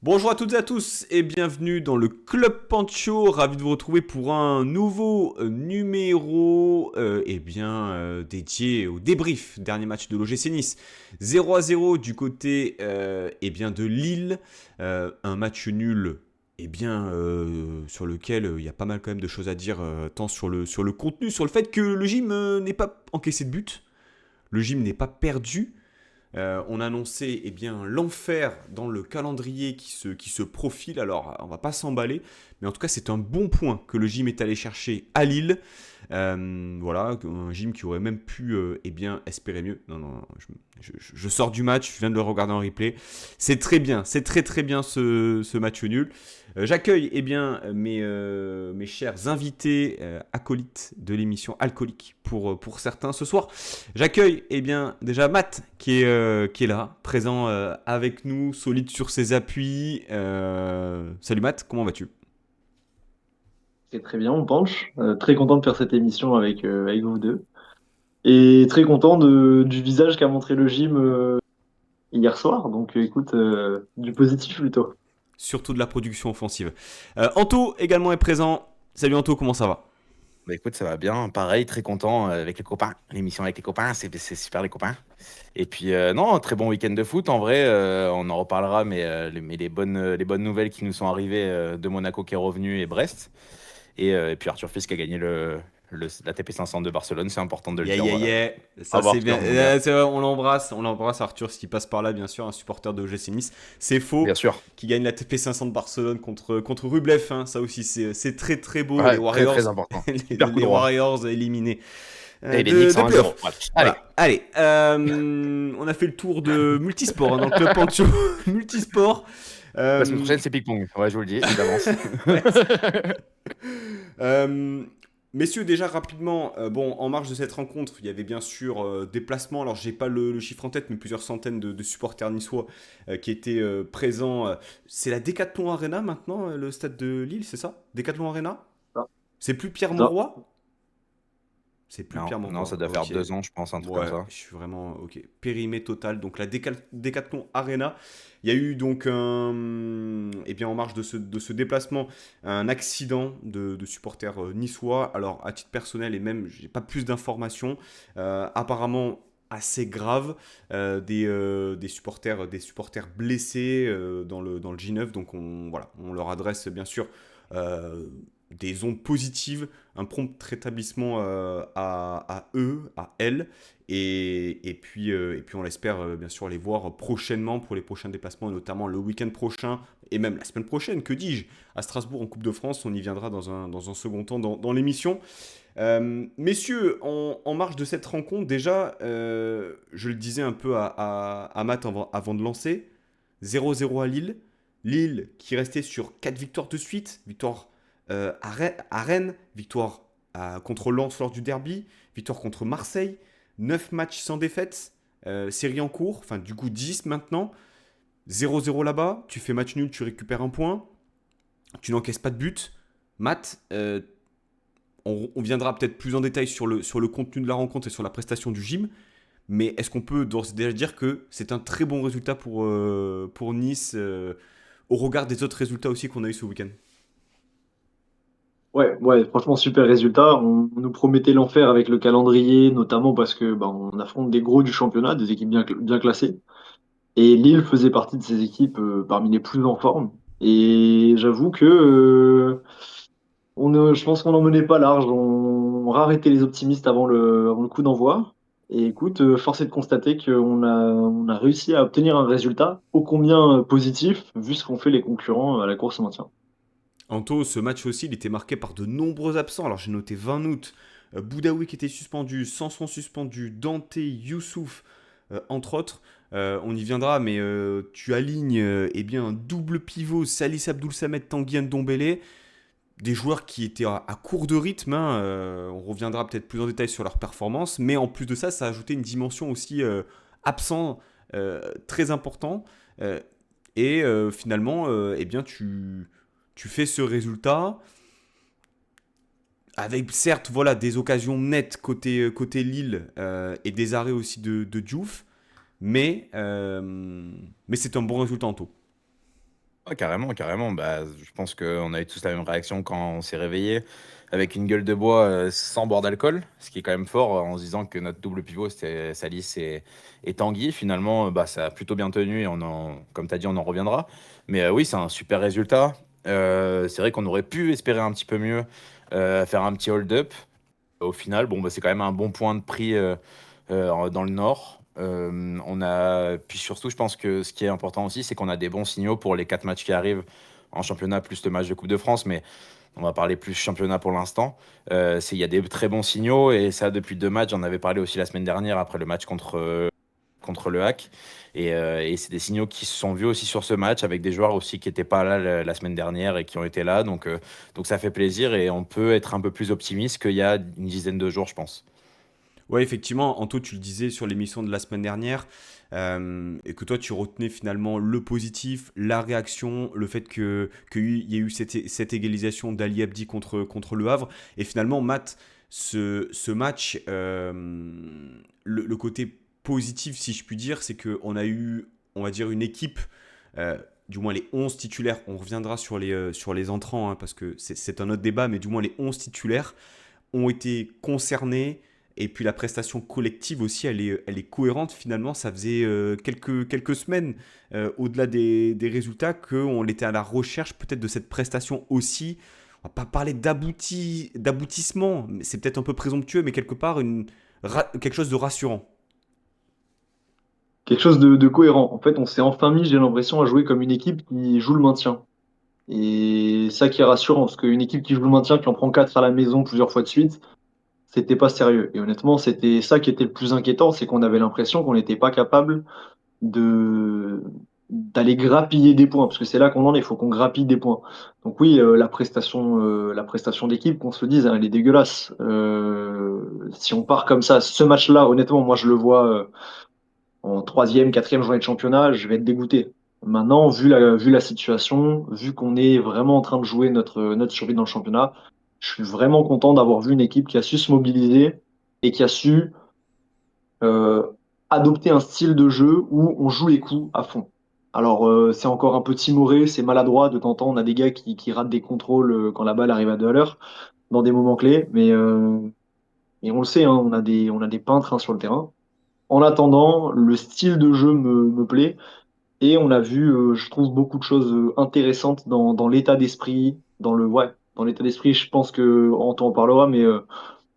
Bonjour à toutes et à tous et bienvenue dans le Club Pancho. Ravi de vous retrouver pour un nouveau numéro dédié au débrief. Dernier match de l'OGC Nice. 0-0 du côté de Lille. Un match nul sur lequel il y a pas mal quand même de choses à dire, tant sur le contenu, sur le fait que le gym n'ait pas encaissé de but. Le gym n'est pas perdu. On a annoncé l'enfer dans le calendrier qui se profile. Alors, on va pas s'emballer, mais en tout cas, c'est un bon point que le gym est allé chercher à Lille. Voilà, un gym qui aurait même pu espérer mieux. Non, je sors du match, je viens de le regarder en replay. C'est très bien, c'est très très bien ce match nul. J'accueille mes chers invités acolytes de l'émission Alcoolique pour certains ce soir. J'accueille déjà Matt qui est là, présent avec nous, solide sur ses appuis. Salut Matt, comment vas-tu? C'est très bien, on penche. Très content de faire cette émission avec vous deux. Et très content du visage qu'a montré le gym hier soir. Donc écoute, du positif plutôt. Surtout de la production offensive. Anto également est présent. Salut Anto, comment ça va? Bah écoute, ça va bien. Pareil, très content avec les copains. L'émission avec les copains, c'est super les copains. Et puis, non, très bon week-end de foot. En vrai, on en reparlera, mais les bonnes nouvelles qui nous sont arrivées de Monaco qui est revenu et Brest. Et puis Arthur Fils qui a gagné la TP500 de Barcelone. C'est important de le Yeah, dire. yeah, Voilà. yeah. Au Ça, revoir, c'est super bien. mon gars. C'est vrai, on l'embrasse Arthur, s'il passe par là, bien sûr, un supporter de OGC Nice. C'est faux, Bien sûr. qui gagne la TP500 de Barcelone contre Rublev, hein. Ça aussi, c'est très très beau. Les Ouais, très Warriors, très important. les, Super coup les droit. Warriors éliminés Et les de, Knicks de en playoff. 1-0. Voilà. Allez, Voilà, allez. On a fait le tour de multisport dans le club Pancho. Multisport. la semaine Euh, prochaine, c'est ping-pong. Ouais, je vous le dis d'avance. ouais. Euh, Messieurs, déjà rapidement, en marge de cette rencontre, il y avait bien sûr des placements. Alors, j'ai pas le chiffre en tête, mais plusieurs centaines de supporters niçois qui étaient présents. C'est la Decathlon Arena maintenant, le stade de Lille, c'est ça? Decathlon Arena? Ça, C'est plus Pierre ça. Mauroy? C'est plus Non, Pierre non, ça Mauroy. doit faire Ok. 2 ans, je pense, un truc comme Ouais, ça. je suis vraiment ok. Périmé total. Donc la Decathlon Arena. Il y a eu donc en marge de ce déplacement, un accident de supporters niçois. Alors à titre personnel et même, j'ai pas plus d'informations. Apparemment assez grave. Des supporters blessés dans le J9. Donc on leur adresse bien sûr euh, des ondes positives, un prompt rétablissement à eux, à elles, et puis on l'espère bien sûr les voir prochainement pour les prochains déplacements, et notamment le week-end prochain, et même la semaine prochaine, que dis-je, à Strasbourg en Coupe de France. On y viendra dans un second temps dans l'émission. Messieurs, en marge de cette rencontre, déjà, je le disais un peu à Matt avant de lancer, 0-0 à Lille. Lille qui restait sur 4 victoires de suite, victoire à Rennes, victoire contre Lens lors du derby, victoire contre Marseille, 9 matchs sans défaite, série en cours, enfin du coup 10 maintenant, 0-0 là-bas, tu fais match nul, tu récupères un point, tu n'encaisses pas de but. Matt, on viendra peut-être plus en détail sur le contenu de la rencontre et sur la prestation du gym, mais est-ce qu'on peut d'ores et déjà dire que c'est un très bon résultat pour Nice, au regard des autres résultats aussi qu'on a eu ce week-end? Ouais, ouais, franchement, super résultat. On nous promettait l'enfer avec le calendrier, notamment parce que on affronte des gros du championnat, des équipes bien classées. Et Lille faisait partie de ces équipes parmi les plus en forme. Et j'avoue que je pense qu'on n'en menait pas large. On raretait les optimistes avant le coup d'envoi. Et écoute, force est de constater qu'on a réussi à obtenir un résultat ô combien positif, vu ce qu'ont fait les concurrents à la course au maintien. Anto, ce match aussi, il était marqué par de nombreux absents. Alors j'ai noté 20 août, Boudaoui qui était suspendu, Sanson suspendu, Dante, Youssouf, entre autres. On y viendra, mais tu alignes un double pivot, Salis Abdoul Samed, Tanguy Ndombele, des joueurs qui étaient à court de rythme, hein. On reviendra peut-être plus en détail sur leur performance, mais en plus de ça, ça a ajouté une dimension aussi absent, très important. Euh, Finalement, tu fais ce résultat avec certes voilà, des occasions nettes côté Lille, et des arrêts aussi de Diouf, mais c'est un bon résultat en tout. Ah, carrément, carrément. Bah, je pense qu'on a eu tous la même réaction quand on s'est réveillé avec une gueule de bois sans boire d'alcool, ce qui est quand même fort en se disant que notre double pivot c'était Salis et Tanguy. Finalement, bah, ça a plutôt bien tenu et comme tu as dit, on en reviendra. Mais oui, c'est un super résultat. C'est vrai qu'on aurait pu espérer un petit peu mieux, faire un petit hold-up. Au final, bon, bah, c'est quand même un bon point de prix dans le Nord. Puis surtout, je pense que ce qui est important aussi, c'est qu'on a des bons signaux pour les 4 matchs qui arrivent en championnat, plus le match de Coupe de France. Mais on va parler plus championnat pour l'instant. Il y a des très bons signaux et ça, depuis 2 matchs, j'en avais parlé aussi la semaine dernière après le match contre le Hack. Et c'est des signaux qui se sont vus aussi sur ce match avec des joueurs aussi qui n'étaient pas là la semaine dernière et qui ont été là. Donc ça fait plaisir et on peut être un peu plus optimiste qu'il y a une dizaine de jours, je pense. Ouais, effectivement, Anto, tu le disais sur l'émission de la semaine dernière, et que toi, tu retenais finalement le positif, la réaction, le fait qu'il y ait eu cette égalisation d'Ali Abdi contre Le Havre. Et finalement, Matt, ce match, le côté positif, si je puis dire, c'est qu'on a eu, on va dire, une équipe, du moins les 11 titulaires, on reviendra sur les entrants, hein, parce que c'est un autre débat, mais du moins les 11 titulaires ont été concernés. Et puis la prestation collective aussi, elle est cohérente. Finalement, ça faisait quelques semaines, au-delà des résultats, qu'on était à la recherche peut-être de cette prestation aussi. On va pas parler d'aboutissement, c'est peut-être un peu présomptueux, mais quelque part quelque chose de rassurant. Quelque chose de cohérent. En fait, on s'est enfin mis, j'ai l'impression, à jouer comme une équipe qui joue le maintien. Et ça qui est rassurant, parce qu'une équipe qui joue le maintien, qui en prend 4 à la maison plusieurs fois de suite, c'était pas sérieux. Et honnêtement, c'était ça qui était le plus inquiétant, c'est qu'on avait l'impression qu'on n'était pas capable de d'aller grappiller des points, parce que c'est là qu'on en est, il faut qu'on grappille des points. Donc oui, la prestation d'équipe, qu'on se le dise, hein, elle est dégueulasse. Si on part comme ça, ce match-là, honnêtement, moi je le vois en troisième, quatrième journée de championnat, je vais être dégoûté. Maintenant, vu la situation, vu qu'on est vraiment en train de jouer notre survie dans le championnat, je suis vraiment content d'avoir vu une équipe qui a su se mobiliser et qui a su euh, adopter un style de jeu où on joue les coups à fond. Alors, c'est encore un peu timoré, c'est maladroit. De temps en temps, on a des gars qui ratent des contrôles quand la balle arrive à 2 à l'heure, dans des moments clés. Mais on le sait, hein, on a des peintres hein, sur le terrain. En attendant, le style de jeu me plaît. Et on a vu, je trouve, beaucoup de choses intéressantes dans l'état d'esprit, dans l'état d'esprit, je pense que Antoine en parlera, mais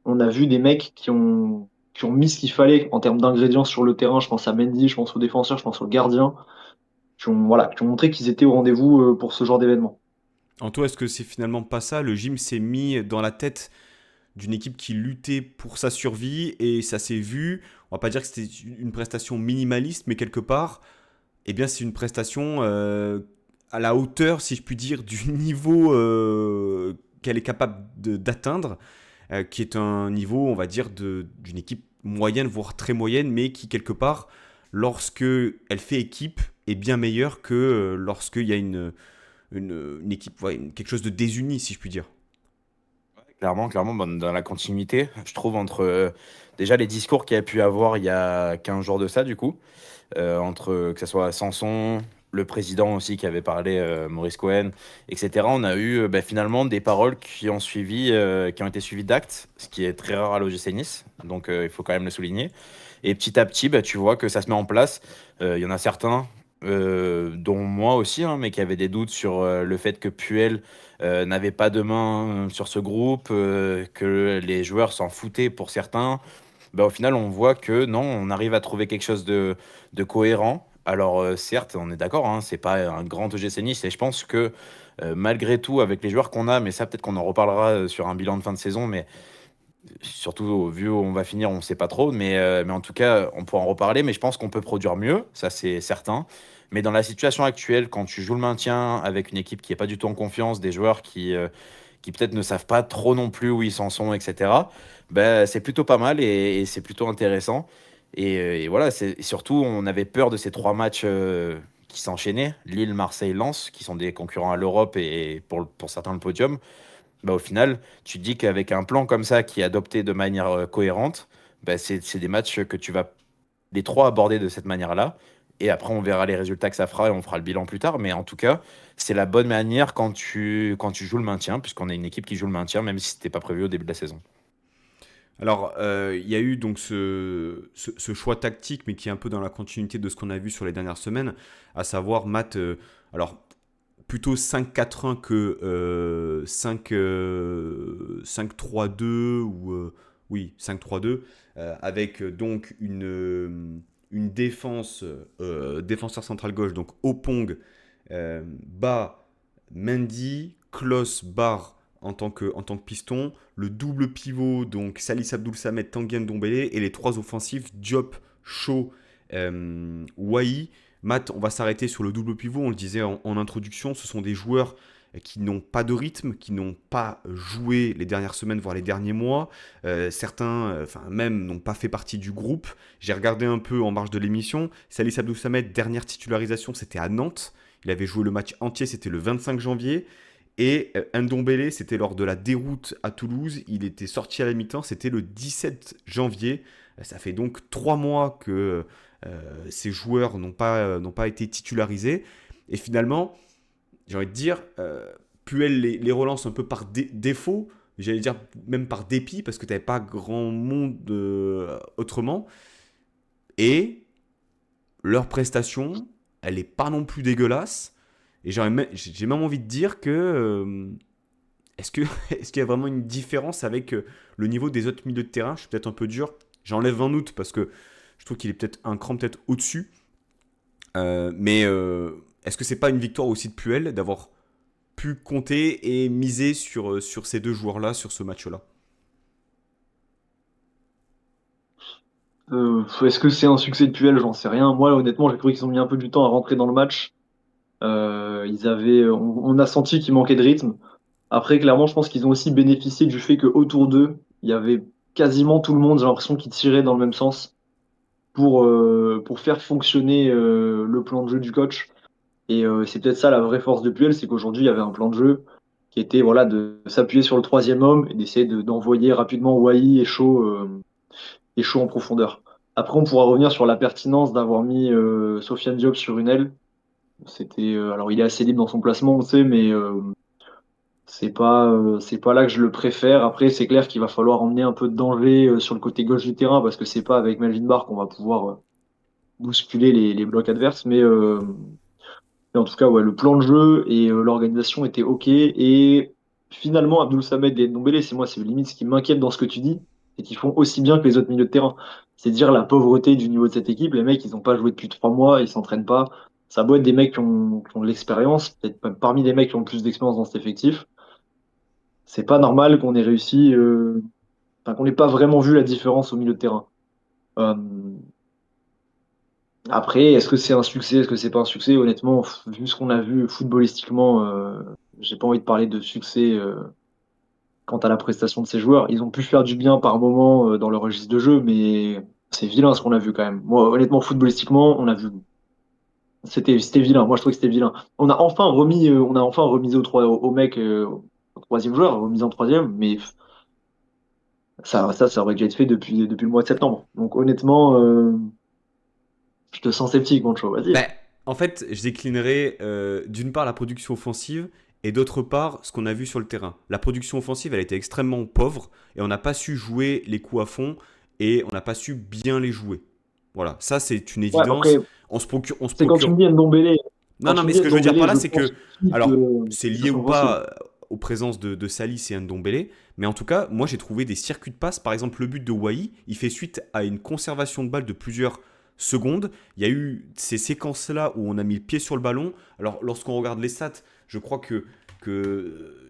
on a vu des mecs qui ont mis ce qu'il fallait en termes d'ingrédients sur le terrain. Je pense à Mendy, je pense aux défenseurs, je pense aux gardiens, qui ont montré qu'ils étaient au rendez-vous pour ce genre d'événement. Anto, est-ce que c'est finalement pas ça? Le gym s'est mis dans la tête d'une équipe qui luttait pour sa survie et ça s'est vu. On va pas dire que c'était une prestation minimaliste, mais quelque part, eh bien, c'est une prestation à la hauteur, si je puis dire, du niveau qu'elle est capable d'atteindre, qui est un niveau, on va dire, d'une équipe moyenne, voire très moyenne, mais qui, quelque part, lorsque elle fait équipe, est bien meilleure que lorsqu'il y a une équipe, ouais, quelque chose de désuni, si je puis dire. Clairement, clairement, dans la continuité, je trouve, entre déjà les discours qu'il y a pu avoir il y a 15 jours de ça, du coup, entre que ce soit Sanson, le président aussi qui avait parlé, Maurice Cohen, etc. On a eu finalement des paroles qui ont été suivies d'actes, ce qui est très rare à l'OGC Nice, donc il faut quand même le souligner. Et petit à petit, tu vois que ça se met en place. Il y en a certains, dont moi aussi, hein, mais qui avaient des doutes sur le fait que Puel n'avait pas de main sur ce groupe, que les joueurs s'en foutaient pour certains. Au final, on voit que non, on arrive à trouver quelque chose de cohérent. Alors, certes, on est d'accord, hein, c'est pas un grand OGC Nice, et je pense que malgré tout, avec les joueurs qu'on a, mais ça, peut-être qu'on en reparlera sur un bilan de fin de saison, mais surtout vu où on va finir, on ne sait pas trop. Mais en tout cas, on pourra en reparler, mais je pense qu'on peut produire mieux, ça c'est certain. Mais dans la situation actuelle, quand tu joues le maintien avec une équipe qui n'est pas du tout en confiance, des joueurs qui peut-être ne savent pas trop non plus où ils s'en sont, etc. C'est plutôt pas mal et c'est plutôt intéressant. Et voilà, surtout, on avait peur de ces 3 matchs qui s'enchaînaient, Lille, Marseille, Lens, qui sont des concurrents à l'Europe et pour certains le podium. Au final, tu te dis qu'avec un plan comme ça qui est adopté de manière cohérente, c'est des matchs que tu vas les trois aborder de cette manière-là. Et après, on verra les résultats que ça fera et on fera le bilan plus tard. Mais en tout cas, c'est la bonne manière quand tu joues le maintien, puisqu'on a une équipe qui joue le maintien, même si c'était pas prévu au début de la saison. Alors, il y a eu donc ce choix tactique, mais qui est un peu dans la continuité de ce qu'on a vu sur les dernières semaines, à savoir Matt, alors plutôt 5-4-1 que 5-3-2 ou oui 5-3-2 avec donc une défense défenseur central gauche donc Opong, Ba, Mendy, Klos, Bar en tant que piston, le double pivot, donc Salis Abdul Samed, Tanguy Ndombele, et les trois offensifs, Diop, Shaw, Wai. Matt, on va s'arrêter sur le double pivot, on le disait en introduction, ce sont des joueurs qui n'ont pas de rythme, qui n'ont pas joué les dernières semaines, voire les derniers mois. Certains, même, n'ont pas fait partie du groupe. J'ai regardé un peu en marge de l'émission. Salis Abdul Samed, dernière titularisation, c'était à Nantes. Il avait joué le match entier, c'était le 25 janvier. Et Ndombele, c'était lors de la déroute à Toulouse. Il était sorti à la mi-temps, c'était le 17 janvier. Ça fait donc 3 mois que ces joueurs n'ont pas été titularisés. Et finalement, j'ai envie de dire, Puel les relance un peu par défaut, j'allais dire même par dépit, parce que tu n'avais pas grand monde autrement. Et leur prestation, elle n'est pas non plus dégueulasse. Et j'ai même envie de dire que est-ce que est-ce qu'il y a vraiment une différence avec le niveau des autres milieux de terrain? Je suis peut-être un peu dur. J'enlève Van Noot parce que je trouve qu'il est peut-être un cran peut-être au-dessus. Mais est-ce que c'est pas une victoire aussi de Puel d'avoir pu compter et miser sur ces deux joueurs-là, sur ce match-là? Est-ce que c'est un succès de Puel? J'en sais rien. Moi, honnêtement, j'ai trouvé qu'ils ont mis un peu du temps à rentrer dans le match. On a senti qu'il manquait de rythme. Après, clairement, je pense qu'ils ont aussi bénéficié du fait qu'autour d'eux, il y avait quasiment tout le monde, j'ai l'impression, qui tirait dans le même sens pour faire fonctionner le plan de jeu du coach. Et c'est peut-être ça la vraie force de Puel, c'est qu'aujourd'hui, il y avait un plan de jeu qui était voilà, de s'appuyer sur le troisième homme et d'essayer d'envoyer rapidement Wai et Shaw en profondeur. Après, on pourra revenir sur la pertinence d'avoir mis Sofiane Diop sur une aile. Alors il est assez libre dans son placement, on sait, mais c'est pas là que je le préfère. Après, c'est clair qu'il va falloir emmener un peu de danger sur le côté gauche du terrain parce que c'est pas avec Melvin Barr qu'on va pouvoir bousculer les blocs adverses. Mais en tout cas, ouais, le plan de jeu et l'organisation étaient OK. Et finalement, Abdul Samed et Ndombele, c'est limite ce qui m'inquiète dans ce que tu dis, c'est qu'ils font aussi bien que les autres milieux de terrain. C'est dire la pauvreté du niveau de cette équipe. Les mecs, ils n'ont pas joué depuis 3 mois, ils s'entraînent pas. Ça a beau être des mecs qui ont de l'expérience, peut-être même parmi les mecs qui ont le plus d'expérience dans cet effectif. C'est pas normal qu'on ait réussi, qu'on n'ait pas vraiment vu la différence au milieu de terrain. Euh, Après, est-ce que c'est un succès, est-ce que c'est pas un succès? Honnêtement, vu ce qu'on a vu footballistiquement, j'ai pas envie de parler de succès quant à la prestation de ces joueurs. Ils ont pu faire du bien par moment dans leur registre de jeu, mais c'est vilain ce qu'on a vu quand même. Moi, honnêtement, footballistiquement, on a vu. C'était vilain. Moi, je trouve que c'était vilain. On a enfin remis au mec, au troisième joueur, remis en troisième, mais ça aurait dû être fait depuis le mois de septembre. Donc, honnêtement, je te sens sceptique, mon show. Vas-y. Ben, en fait, je déclinerai d'une part la production offensive et d'autre part ce qu'on a vu sur le terrain. La production offensive, elle a été extrêmement pauvre et on n'a pas su jouer les coups à fond et on n'a pas su bien les jouer. Voilà, ça c'est une Ouais, après, évidence. On se c'est quand tu procure. me dis Ndombele. Non, Quand non, tu me mais ce dis que je veux dire par Ndombele, là, je c'est pense que, aussi alors, c'est que lié ou son offensive. pas aux présences de Salis et Ndombele, mais en tout cas, moi j'ai trouvé des circuits de passe. Par exemple, le but de Wai, il fait suite à une conservation de balle de plusieurs secondes. Il y a eu ces séquences-là où on a mis le pied sur le ballon. Alors, lorsqu'on regarde les stats, je crois que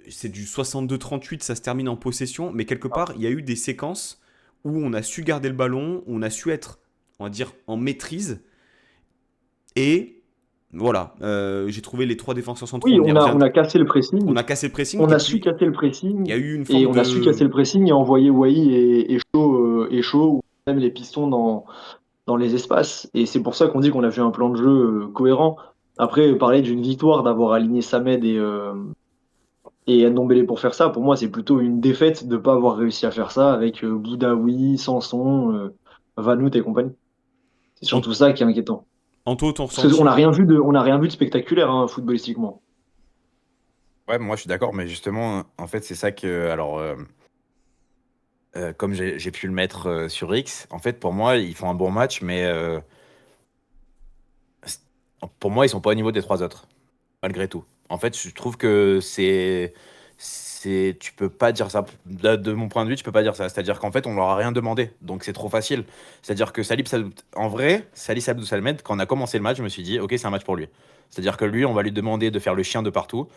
c'est du 62-38, ça se termine en possession, mais quelque part, il y a eu des séquences où on a su garder le ballon, où on a su être, on va dire, en maîtrise, et voilà, j'ai trouvé les trois défenseurs centraux, Oui, on on a cassé le on pressing. a cassé le pressing, On et a su puis casser le il pressing y a eu une et forme on a su casser de... le pressing et envoyer Wai et Shaw ou même les pistons dans les espaces. Et c'est pour ça qu'on dit qu'on a vu un plan de jeu cohérent. Après, parler d'une victoire, d'avoir aligné Samed et Ndombele pour faire ça, pour moi, c'est plutôt une défaite de ne pas avoir réussi à faire ça avec Boudaoui, Sanson, Vanout et compagnie. C'est En, surtout ça qui est inquiétant. Anto, ton Parce qu'on ressenti? n'a rien vu de spectaculaire hein, footballistiquement. Ouais, moi je suis d'accord, mais justement, en fait, c'est ça que. Alors, comme j'ai pu le mettre sur X, en fait, pour moi, ils font un bon match, mais c- pour moi, ils sont pas au niveau des trois autres, malgré tout. En fait, je trouve que tu peux pas dire ça. De mon point de vue, tu peux pas dire ça. C'est-à-dire qu'en fait, on leur a rien demandé, donc c'est trop facile. C'est-à-dire que en vrai, Salih Abdou Salmed, quand on a commencé le match, je me suis dit, ok, c'est un match pour lui. C'est-à-dire que lui, on va lui demander de faire le chien de partout,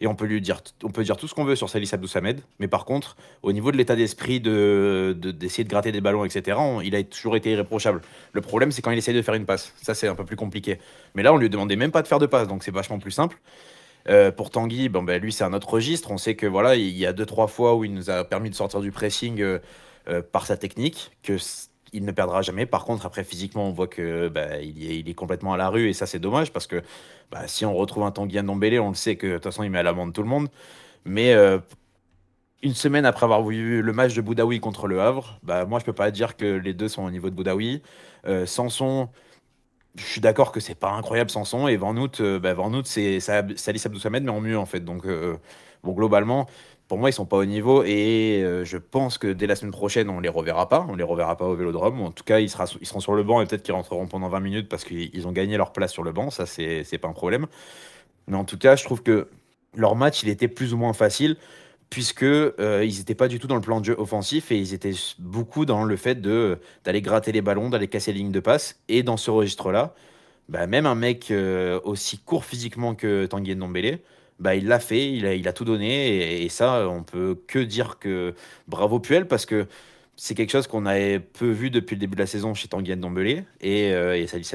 et on peut dire tout ce qu'on veut sur Salih Abdou Salmed, mais par contre, au niveau de l'état d'esprit d'essayer de gratter des ballons, etc., il a toujours été irréprochable. Le problème, c'est quand il essaye de faire une passe. Ça, c'est un peu plus compliqué. Mais là, on lui demandait même pas de faire de passe, donc c'est vachement plus simple. Pour Tanguy, bon, ben, lui, c'est un autre registre. On sait que voilà, il y a deux, trois fois où il nous a permis de sortir du pressing par sa technique, il ne perdra jamais. Par contre, après, physiquement, on voit que il est complètement à la rue et ça, c'est dommage parce que si on retrouve un Tanguy Ndombele, on le sait que de toute façon, il met à l'amende tout le monde. Mais une semaine après avoir vu le match de Boudaoui contre le Havre, moi, je peux pas dire que les deux sont au niveau de Boudaoui. Sanson. Je suis d'accord que c'est pas incroyable Sanson et Van Hout c'est Salih Abdou Samed mais en mieux en fait. Donc bon globalement pour moi ils sont pas au niveau et je pense que dès la semaine prochaine on les reverra pas au Vélodrome. Ou en tout cas ils seront sur le banc et peut-être qu'ils rentreront pendant 20 minutes parce qu'ils ont gagné leur place sur le banc, ça c'est pas un problème. Mais en tout cas je trouve que leur match il était plus ou moins facile puisque ils n'étaient pas du tout dans le plan de jeu offensif et ils étaient beaucoup dans le fait de d'aller gratter les ballons, d'aller casser les lignes de passe et dans ce registre-là même un mec aussi court physiquement que Tanguy Ndombele, il l'a fait, il a tout donné. Et ça, on peut que dire que bravo Puel, parce que c'est quelque chose qu'on avait peu vu depuis le début de la saison chez Tanguy Ndombele. Et ça dit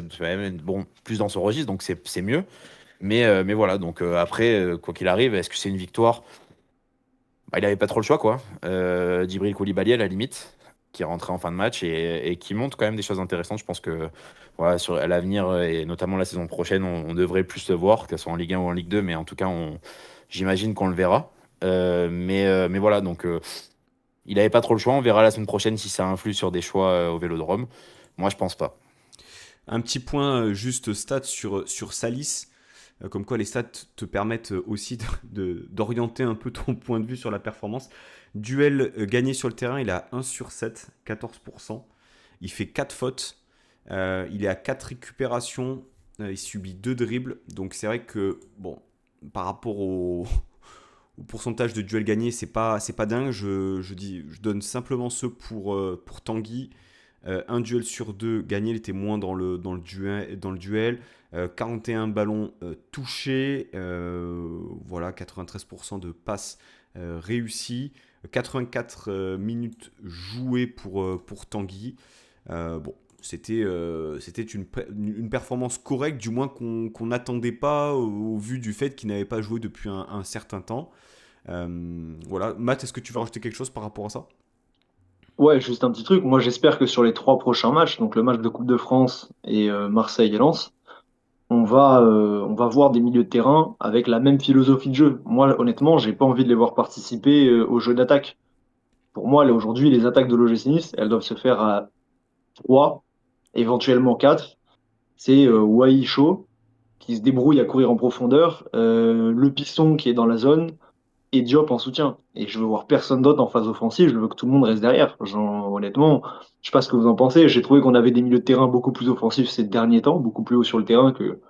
bon, plus dans son registre, donc c'est mieux. Mais voilà, donc après, quoi qu'il arrive, est-ce que c'est une victoire? Il n'avait pas trop le choix, quoi. Djibril Koulibaly, à la limite, qui est rentré en fin de match et qui montre quand même des choses intéressantes. Je pense que voilà, à l'avenir, et notamment la saison prochaine, on devrait plus le voir, que ce soit en Ligue 1 ou en Ligue 2, mais en tout cas, j'imagine qu'on le verra. Mais voilà, donc il n'avait pas trop le choix. On verra la semaine prochaine si ça influe sur des choix au Vélodrome. Moi, je pense pas. Un petit point juste stats sur Salis. Comme quoi les stats te permettent aussi d'orienter un peu ton point de vue sur la performance. Duel gagné sur le terrain, il a 1 sur 7, 14%. Il fait 4 fautes. Il est à 4 récupérations. Il subit 2 dribbles. Donc c'est vrai que, bon, par rapport au pourcentage de duels gagnés, c'est pas dingue. Je donne simplement ceux pour Tanguy. Un duel sur deux gagné, il était moins dans le duel. 41 ballons touchés, voilà, 93% de passes réussies, 84 minutes jouées pour Tanguy. Bon, c'était une performance correcte, du moins qu'on n'attendait pas au vu du fait qu'il n'avait pas joué depuis un certain temps. Voilà, Matt, est-ce que tu veux rajouter quelque chose par rapport à ça? Ouais, juste un petit truc. Moi, j'espère que sur les trois prochains matchs, donc le match de Coupe de France et Marseille et Lens, on va voir des milieux de terrain avec la même philosophie de jeu. Moi, honnêtement, j'ai pas envie de les voir participer au jeu d'attaque. Pour moi, là, aujourd'hui, les attaques de l'OGC Nice, elles doivent se faire à 3, éventuellement 4. C'est Wai Cho qui se débrouille à courir en profondeur, le piston qui est dans la zone et Diop en soutien. Et je veux voir personne d'autre en phase offensive, je veux que tout le monde reste derrière. Honnêtement, je sais pas ce que vous en pensez. J'ai trouvé qu'on avait des milieux de terrain beaucoup plus offensifs ces derniers temps, beaucoup plus haut sur le terrain que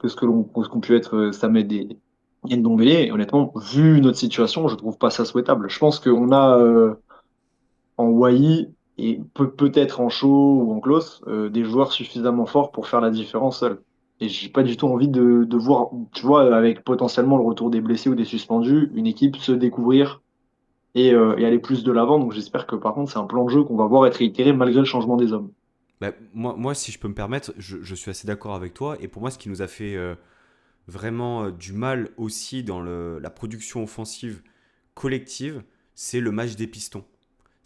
ce qu'ont pu être Samed et Ndombele. Et honnêtement, vu notre situation, je trouve pas ça souhaitable. Je pense qu'on a en Wai et peut-être en Shaw ou en Klose des joueurs suffisamment forts pour faire la différence seuls. Et j'ai pas du tout envie de voir, tu vois, avec potentiellement le retour des blessés ou des suspendus, une équipe se découvrir et aller plus de l'avant. Donc j'espère que par contre, c'est un plan de jeu qu'on va voir être réitéré malgré le changement des hommes. Bah, moi, si je peux me permettre, je suis assez d'accord avec toi. Et pour moi, ce qui nous a fait vraiment du mal aussi dans la production offensive collective, c'est le match des pistons.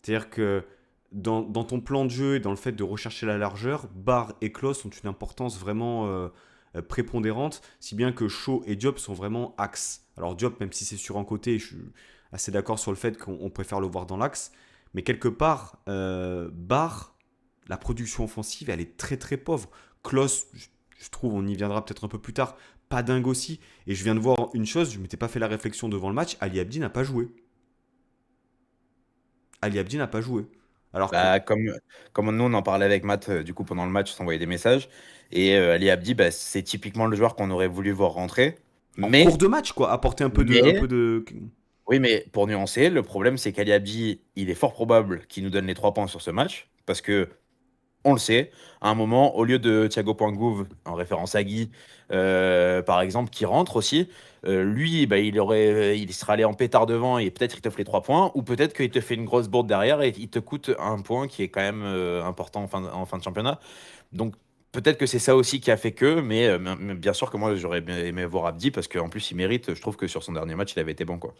C'est-à-dire que dans ton plan de jeu et dans le fait de rechercher la largeur, Barr et Klose ont une importance vraiment prépondérante, si bien que Shaw et Diop sont vraiment axes. Alors Diop, même si c'est sur un côté, je suis assez d'accord sur le fait qu'on préfère le voir dans l'axe, mais quelque part, Barr, la production offensive, elle est très très pauvre. Klose, je trouve, on y viendra peut-être un peu plus tard, pas dingue aussi. Et je viens de voir une chose, je ne m'étais pas fait la réflexion devant le match, Ali Abdi n'a pas joué. Ali Abdi n'a pas joué. Alors que, Bah, comme nous, on en parlait avec Matt, du coup, pendant le match, on s'envoyait des messages. Et Ali Abdi, bah, c'est typiquement le joueur qu'on aurait voulu voir rentrer. en cours Mais, de match, quoi, apporter un peu de... Un mais, peu de... oui, mais pour nuancer, le problème, c'est qu'Ali Abdi, il est fort probable qu'il nous donne les 3 points sur ce match. Parce que on le sait, à un moment, au lieu de Thiago Pangoub, en référence à Guy, par exemple, qui rentre aussi, lui, bah, il sera allé en pétard devant et peut-être il te fait les 3 points, ou peut-être qu'il te fait une grosse bourde derrière et il te coûte un point qui est quand même important en fin de championnat. Donc peut-être que c'est ça aussi qui a fait que, mais bien sûr que moi j'aurais bien aimé voir Abdi parce qu'en plus il mérite, je trouve que sur son dernier match il avait été bon quoi.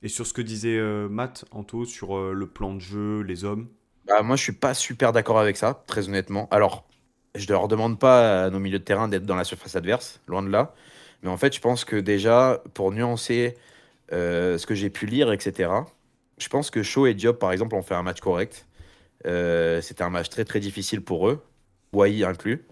Et sur ce que disait Matt, Anto, sur le plan de jeu, les hommes. Bah, moi, je suis pas super d'accord avec ça, très honnêtement. Alors, je ne leur demande pas à nos milieux de terrain d'être dans la surface adverse, loin de là. Mais en fait, je pense que déjà, pour nuancer ce que j'ai pu lire, etc., je pense que Shaw et Diop, par exemple, ont fait un match correct. C'était un match très très difficile pour eux, Wai inclus.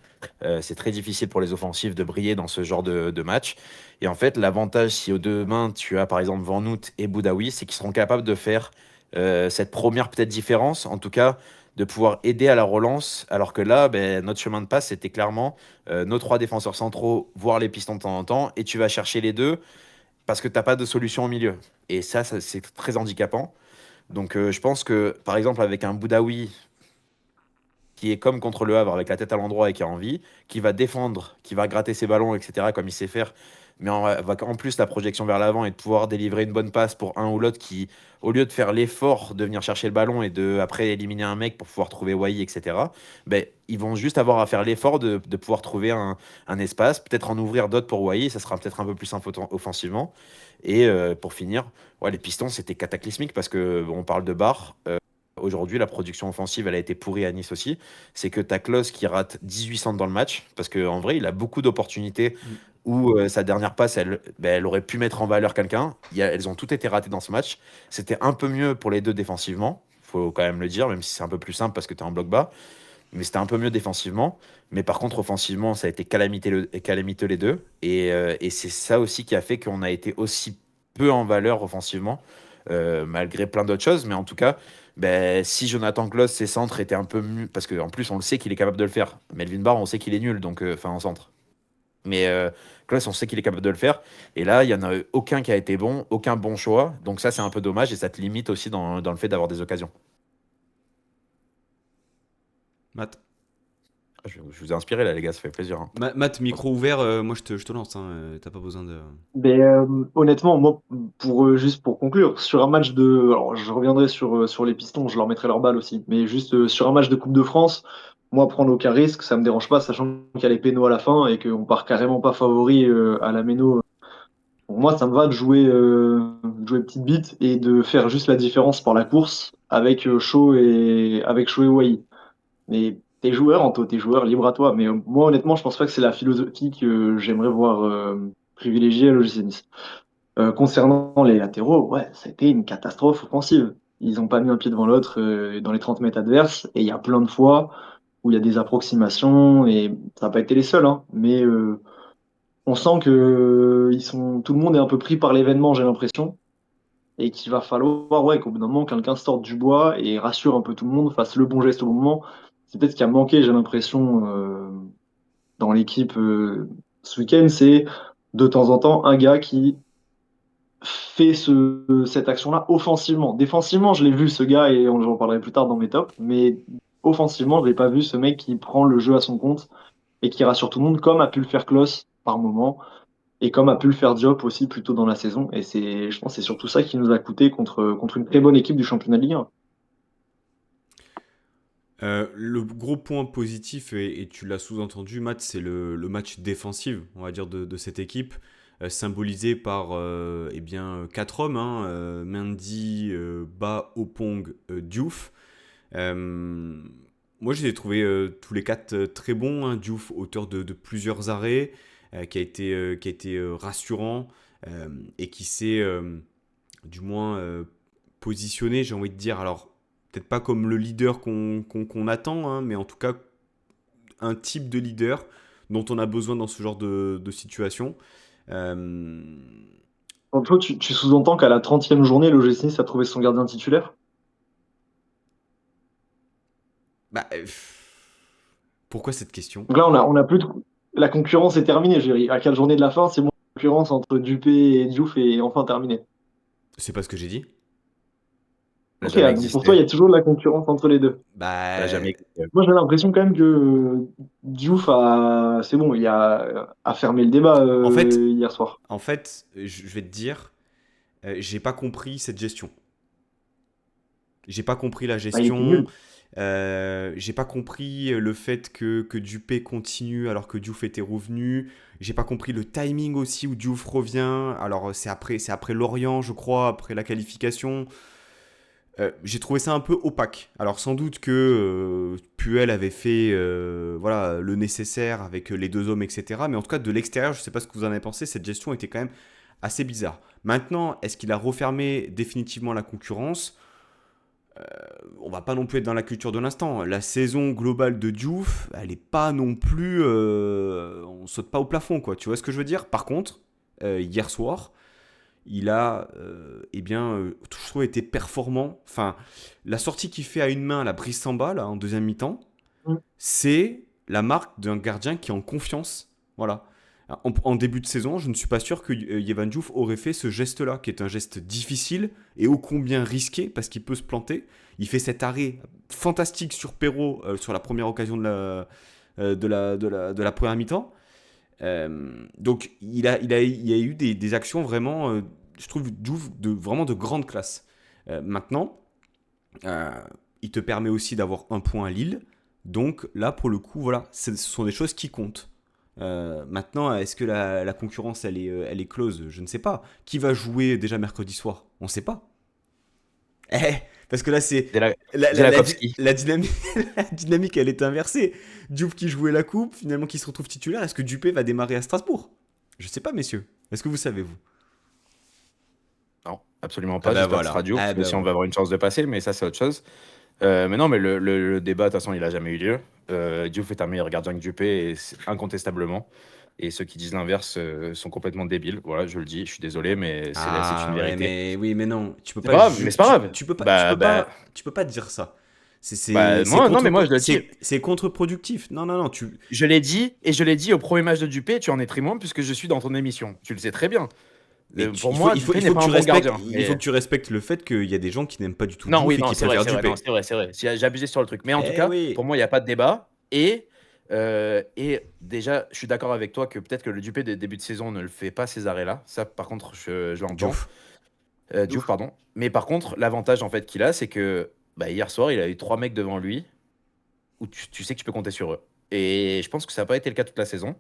C'est très difficile pour les offensifs de briller dans ce genre de match. Et en fait, l'avantage, si aux deux mains, tu as par exemple Van Noot et Boudaoui, c'est qu'ils seront capables de faire cette première peut-être différence, en tout cas de pouvoir aider à la relance, alors que là, ben, notre chemin de passe, c'était clairement nos 3 défenseurs centraux, voire les pistons de temps en temps, et tu vas chercher les deux parce que tu n'as pas de solution au milieu. Et ça c'est très handicapant. Donc je pense que, par exemple, avec un Boudaoui qui est comme contre le Havre avec la tête à l'endroit et qui a envie, qui va défendre, qui va gratter ses ballons, etc., comme il sait faire, mais en plus la projection vers l'avant et de pouvoir délivrer une bonne passe pour un ou l'autre qui, au lieu de faire l'effort de venir chercher le ballon et de après éliminer un mec pour pouvoir trouver Wai, etc., ben, ils vont juste avoir à faire l'effort de pouvoir trouver un espace, peut-être en ouvrir d'autres pour Wai, ça sera peut-être un peu plus offensivement. Et pour finir, ouais, les Pistons, c'était cataclysmique parce que on parle de Barre. Aujourd'hui, la production offensive, elle a été pourrie à Nice aussi. C'est que tu as Klose qui rate 18 centres dans le match, parce qu'en vrai, il a beaucoup d'opportunités Mm. où sa dernière passe, elle aurait pu mettre en valeur quelqu'un. Elles ont toutes été ratées dans ce match. C'était un peu mieux pour les deux défensivement, faut quand même le dire, même si c'est un peu plus simple parce que tu es en bloc bas. Mais c'était un peu mieux défensivement. Mais par contre, offensivement, ça a été calamiteux les deux. Et c'est ça aussi qui a fait qu'on a été aussi peu en valeur offensivement, malgré plein d'autres choses. Mais en tout cas, ben, si Jonathan Klaus, ses centres étaient un peu mieux, parce qu'en plus, on le sait qu'il est capable de le faire. Melvin Barr, on sait qu'il est nul, donc enfin en centre. Mais Klaus, on sait qu'il est capable de le faire. Et là, il n'y en a eu aucun qui a été bon, aucun bon choix. Donc ça, c'est un peu dommage et ça te limite aussi dans le fait d'avoir des occasions. Matt, Je vous ai inspiré là, les gars, ça fait plaisir, hein. Matt, micro ouvert, moi je te lance, hein, t'as pas besoin de... Mais honnêtement, moi, juste pour conclure, sur un match de, alors je reviendrai sur les Pistons, je leur mettrai leur balle aussi, mais juste sur un match de Coupe de France, moi prendre aucun risque, ça me dérange pas, sachant qu'il y a les pénaux à la fin et qu'on part carrément pas favori à la méno. Pour moi, ça me va de jouer petite bite et de faire juste la différence par la course avec Shaw et Wai. Mais tes joueurs, Anto, tes joueurs, libre à toi. Mais moi, honnêtement, je pense pas que c'est la philosophie que j'aimerais voir privilégier à l'OGC Nice. Concernant les latéraux, ouais, ça a été une catastrophe offensive. Ils n'ont pas mis un pied devant l'autre dans les 30 mètres adverses. Et il y a plein de fois où il y a des approximations et ça n'a pas été les seuls, hein. Mais on sent que tout le monde est un peu pris par l'événement, j'ai l'impression. Et qu'il va falloir, ouais, qu'au bout d'un moment, quelqu'un sorte du bois et rassure un peu tout le monde, fasse le bon geste au bon moment. C'est peut-être ce qui a manqué, j'ai l'impression, dans l'équipe ce week-end, c'est de temps en temps un gars qui fait cette action-là offensivement. Défensivement, je l'ai vu ce gars et j'en parlerai plus tard dans mes tops, mais offensivement, je l'ai pas vu ce mec qui prend le jeu à son compte et qui rassure tout le monde, comme a pu le faire Klose par moment et comme a pu le faire Diop aussi plus tôt dans la saison. Et je pense que c'est surtout ça qui nous a coûté contre une très bonne équipe du championnat de Ligue 1. Le gros point positif, et tu l'as sous-entendu, Matt, c'est le match défensif, on va dire, de cette équipe, symbolisé par eh bien, 4 hommes, hein, Mendy, Ba, Opong, Diouf. Euh, Moi, je les ai trouvés tous les 4 très bons, hein. Diouf, auteur de plusieurs arrêts, qui a été rassurant et qui s'est du moins positionné, j'ai envie de dire. Alors, peut-être pas comme le leader qu'on attend, hein, mais en tout cas, un type de leader dont on a besoin dans ce genre de situation. Euh, Anto, tu sous-entends qu'à la 30e journée, l'OGC Nice a trouvé son gardien titulaire? bah, pourquoi cette question? Donc là, on a plus de... La concurrence est terminée, Géry. À 4 journées de la fin, c'est bon. La concurrence entre Dupé et Diouf est enfin terminée. C'est pas ce que j'ai dit. Ça n'a Ok, jamais donc pour toi, il existé. y a toujours de la concurrence entre les deux. Ça n'a Bah, jamais existé. Moi, j'ai l'impression quand même que Diouf a... C'est bon, a fermé le débat en fait, hier soir. je vais te dire, j'ai pas compris cette gestion. J'ai pas compris la Bah, il était gestion. nul. J'ai pas compris le fait que Dupé continue alors que Diouf était revenu. J'ai pas compris le timing aussi où Diouf revient. Alors c'est après Lorient, je crois, après la qualification. J'ai trouvé ça un peu opaque. Alors sans doute que Puel avait fait voilà, le nécessaire avec les deux hommes, etc. Mais en tout cas, de l'extérieur, je sais pas ce que vous en avez pensé, cette gestion était quand même assez bizarre. Maintenant, est-ce qu'il a refermé définitivement la concurrence? On va pas non plus être dans la culture de l'instant. La saison globale de Diouf, elle est pas non plus... on saute pas au plafond, quoi. Tu vois ce que je veux dire? Par contre, hier soir, il a, je trouve, été performant. Enfin, la sortie qu'il fait à une main, la Brice Samba, là, en deuxième mi-temps, Mm. c'est la marque d'un gardien qui est en confiance. Voilà. En début de saison, je ne suis pas sûr que Yevan Diouf aurait fait ce geste-là, qui est un geste difficile et ô combien risqué, parce qu'il peut se planter. Il fait cet arrêt fantastique sur Perrault sur la première occasion de la première mi-temps. Donc il y a eu des actions vraiment, je trouve, Diouf vraiment de grande classe. Maintenant, euh, il te permet aussi d'avoir un point à Lille. Donc là, pour le coup, voilà, ce sont des choses qui comptent. Maintenant, est-ce que la concurrence, elle est close? Je ne sais pas. Qui va jouer déjà mercredi soir? On ne sait pas. Eh, parce que là, c'est Dela- la Delakovski. la dynamique, la dynamique, elle est inversée. Diouf qui jouait la coupe, finalement qui se retrouve titulaire. Est-ce que Dupé va démarrer à Strasbourg? Je sais pas, messieurs. Est-ce que vous savez, vous? Non, absolument Ah pas. bah J'espère que ce sera voilà. Diouf, Ah bah si on va voilà. avoir une chance de passer, mais ça, c'est autre chose. Mais non, mais le débat, de toute façon, il a jamais eu lieu. Diouf est un meilleur gardien que Dupé, et incontestablement. Et ceux qui disent l'inverse sont complètement débiles. Voilà, je le dis, je suis désolé, mais c'est une Ah ouais, vérité. mais oui, mais non. Tu peux C'est pas, pas grave, mais c'est pas grave. Bah, bah, tu peux pas dire ça. moi, non, mais moi, je le dis. C'est contre-productif. Non, non, non. Je l'ai dit, et je l'ai dit au premier match de Dupé, tu en es témoin puisque je suis dans ton émission. Tu le sais très bien. Mais Pour moi, Dupé il n'est faut que pas un tu bon respectes, gardien. il faut que tu respectes le fait qu'il y a des gens qui n'aiment pas du tout Non, Diouf oui, et non, qui préfèrent non, Dupé. c'est vrai, c'est vrai. J'ai abusé sur le truc. Mais en tout Eh cas, oui. pour moi, il n'y a pas de débat. Et déjà, je suis d'accord avec toi que peut-être que le Dupé des débuts de saison ne le fait pas ces arrêts-là. Ça, par contre, je l'entends. Diouf. Diouf, Diouf. pardon. Mais par contre, l'avantage en fait qu'il a, c'est que bah, hier soir, il a eu trois mecs devant lui où tu sais que tu peux compter sur eux. Et je pense que ça n'a pas été le cas toute la saison.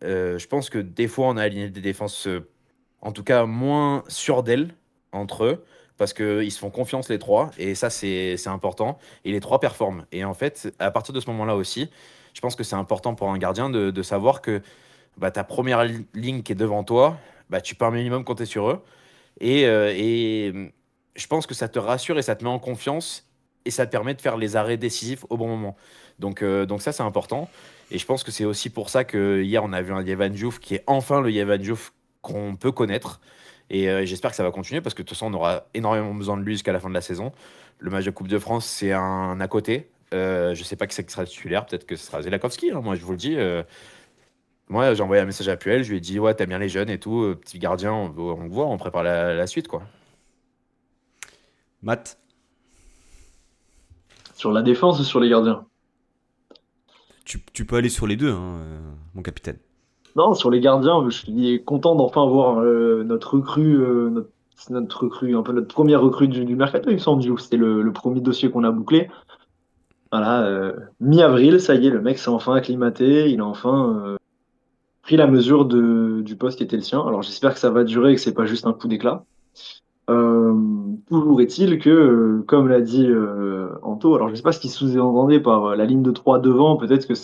Je pense que des fois, on a aligné des défenses, en tout cas, moins sûres d'elles entre eux, parce qu'ils se font confiance les trois, et ça, c'est important. Et les trois performent. Et en fait, à partir de ce moment-là aussi, je pense que c'est important pour un gardien de savoir que bah, ta première ligne qui est devant toi, bah, tu peux un minimum compter sur eux. Et je pense que ça te rassure et ça te met en confiance et ça te permet de faire les arrêts décisifs au bon moment. Donc ça, c'est important. Et je pense que c'est aussi pour ça que hier, on a vu un Yevan Diouf qui est enfin le Yevan Diouf qu'on peut connaître. Et j'espère que ça va continuer parce que de toute façon, on aura énormément besoin de lui jusqu'à la fin de la saison. Le match de Coupe de France, c'est un à côté. Je sais pas qui c'est qui sera titulaire. Peut-être que ce sera Zelakowski, hein, moi, je vous le dis. Moi, j'ai envoyé un message à Puel. Je lui ai dit, ouais, t'aimes bien les jeunes et tout. Petit gardien, on voit, on prépare la suite, quoi. Matt, Sur la défense ou sur les gardiens? tu peux aller sur les deux, hein, mon capitaine. Non, sur les gardiens, je suis content d'enfin voir notre recrue, notre recrue, un peu notre première recrue du mercato, il me semble, Diouf. C'était le premier dossier qu'on a bouclé. Voilà, mi-avril, ça y est, le mec s'est enfin acclimaté, il a enfin pris la mesure du poste qui était le sien. Alors j'espère que ça va durer et que c'est pas juste un coup d'éclat. Euh, Toujours est-il que, comme l'a dit Anto, alors je sais pas ce qu'il sous-entendait par la ligne de 3 devant, peut-être que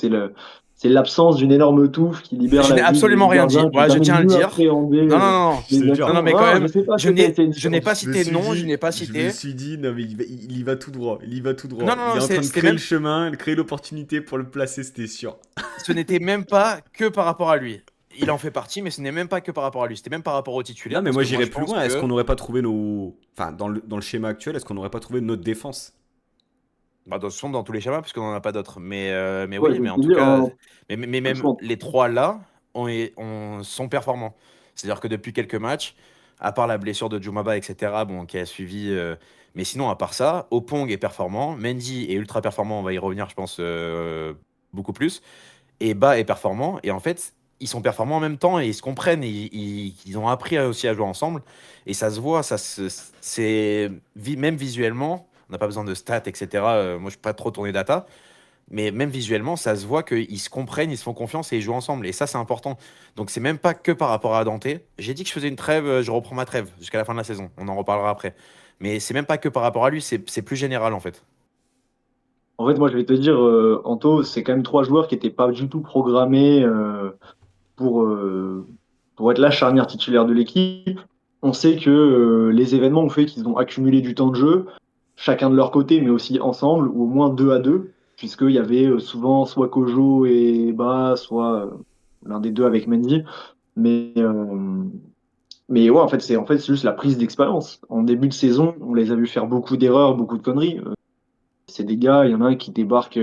c'est l'absence d'une énorme touffe qui libère Je la n'ai vue absolument du rien dit. gardien, qui Voilà, je permet de tiens à le mieux dire. appréhender Non, non, non, Je te les jure. non, non, actions. mais quand Ah, même, je sais pas, je c'est n'ai, une je n'ai pas Je me cité de suis nom, je dit, n'ai pas je me cité. suis dit, non mais il y va tout droit, il y va tout droit. Non, non, Il est non, en train de c'était créer même, le chemin, de créer l'opportunité pour le placer, c'était sûr. ce n'était même pas que par rapport à lui. Il en fait partie, mais ce n'est même pas que par rapport à lui. C'était même par rapport au Non titulaire, mais parce moi que moi, j'irais je plus pense loin, est-ce que, qu'on n'aurait pas trouvé nos... Enfin, dans le schéma actuel, est-ce qu'on n'aurait pas trouvé notre défense? bah, dans ce sont dans tous les schémas, parce qu'on n'en a pas d'autres. Mais Ouais, oui, je mais veux en te tout dire, cas, mais même franchement, les trois là sont performants. C'est-à-dire que depuis quelques matchs, à part la blessure de Djoumaba, etc., bon, qui a suivi. Mais sinon, à part ça, Opong est performant, Mendy est ultra performant, on va y revenir, je pense, beaucoup plus. Et Ba est performant. Et en fait, ils sont performants en même temps et ils se comprennent. Et ils ont appris aussi à jouer ensemble. Et ça se voit, même visuellement, on n'a pas besoin de stats, etc. Moi, je ne suis pas trop tourné data. Mais même visuellement, ça se voit qu'ils se comprennent, ils se font confiance et ils jouent ensemble. Et ça, c'est important. Donc, c'est même pas que par rapport à Dante. J'ai dit que je faisais une trêve, je reprends ma trêve jusqu'à la fin de la saison. On en reparlera après. Mais c'est même pas que par rapport à lui, c'est plus général en fait. en fait, moi, je vais te dire, Anto, c'est quand même trois joueurs qui n'étaient pas du tout programmés pour, euh, pour être la charnière titulaire de l'équipe. On sait que les événements ont fait qu'ils ont accumulé du temps de jeu, chacun de leur côté, mais aussi ensemble, ou au moins deux à deux, puisqu'il y avait souvent soit Kojo et Ba, soit l'un des deux avec Mendy. Mais, euh, mais ouais, en fait, c'est juste la prise d'expérience. En début de saison, on les a vus faire beaucoup d'erreurs, beaucoup de conneries. C'est des gars, il y en a un qui débarque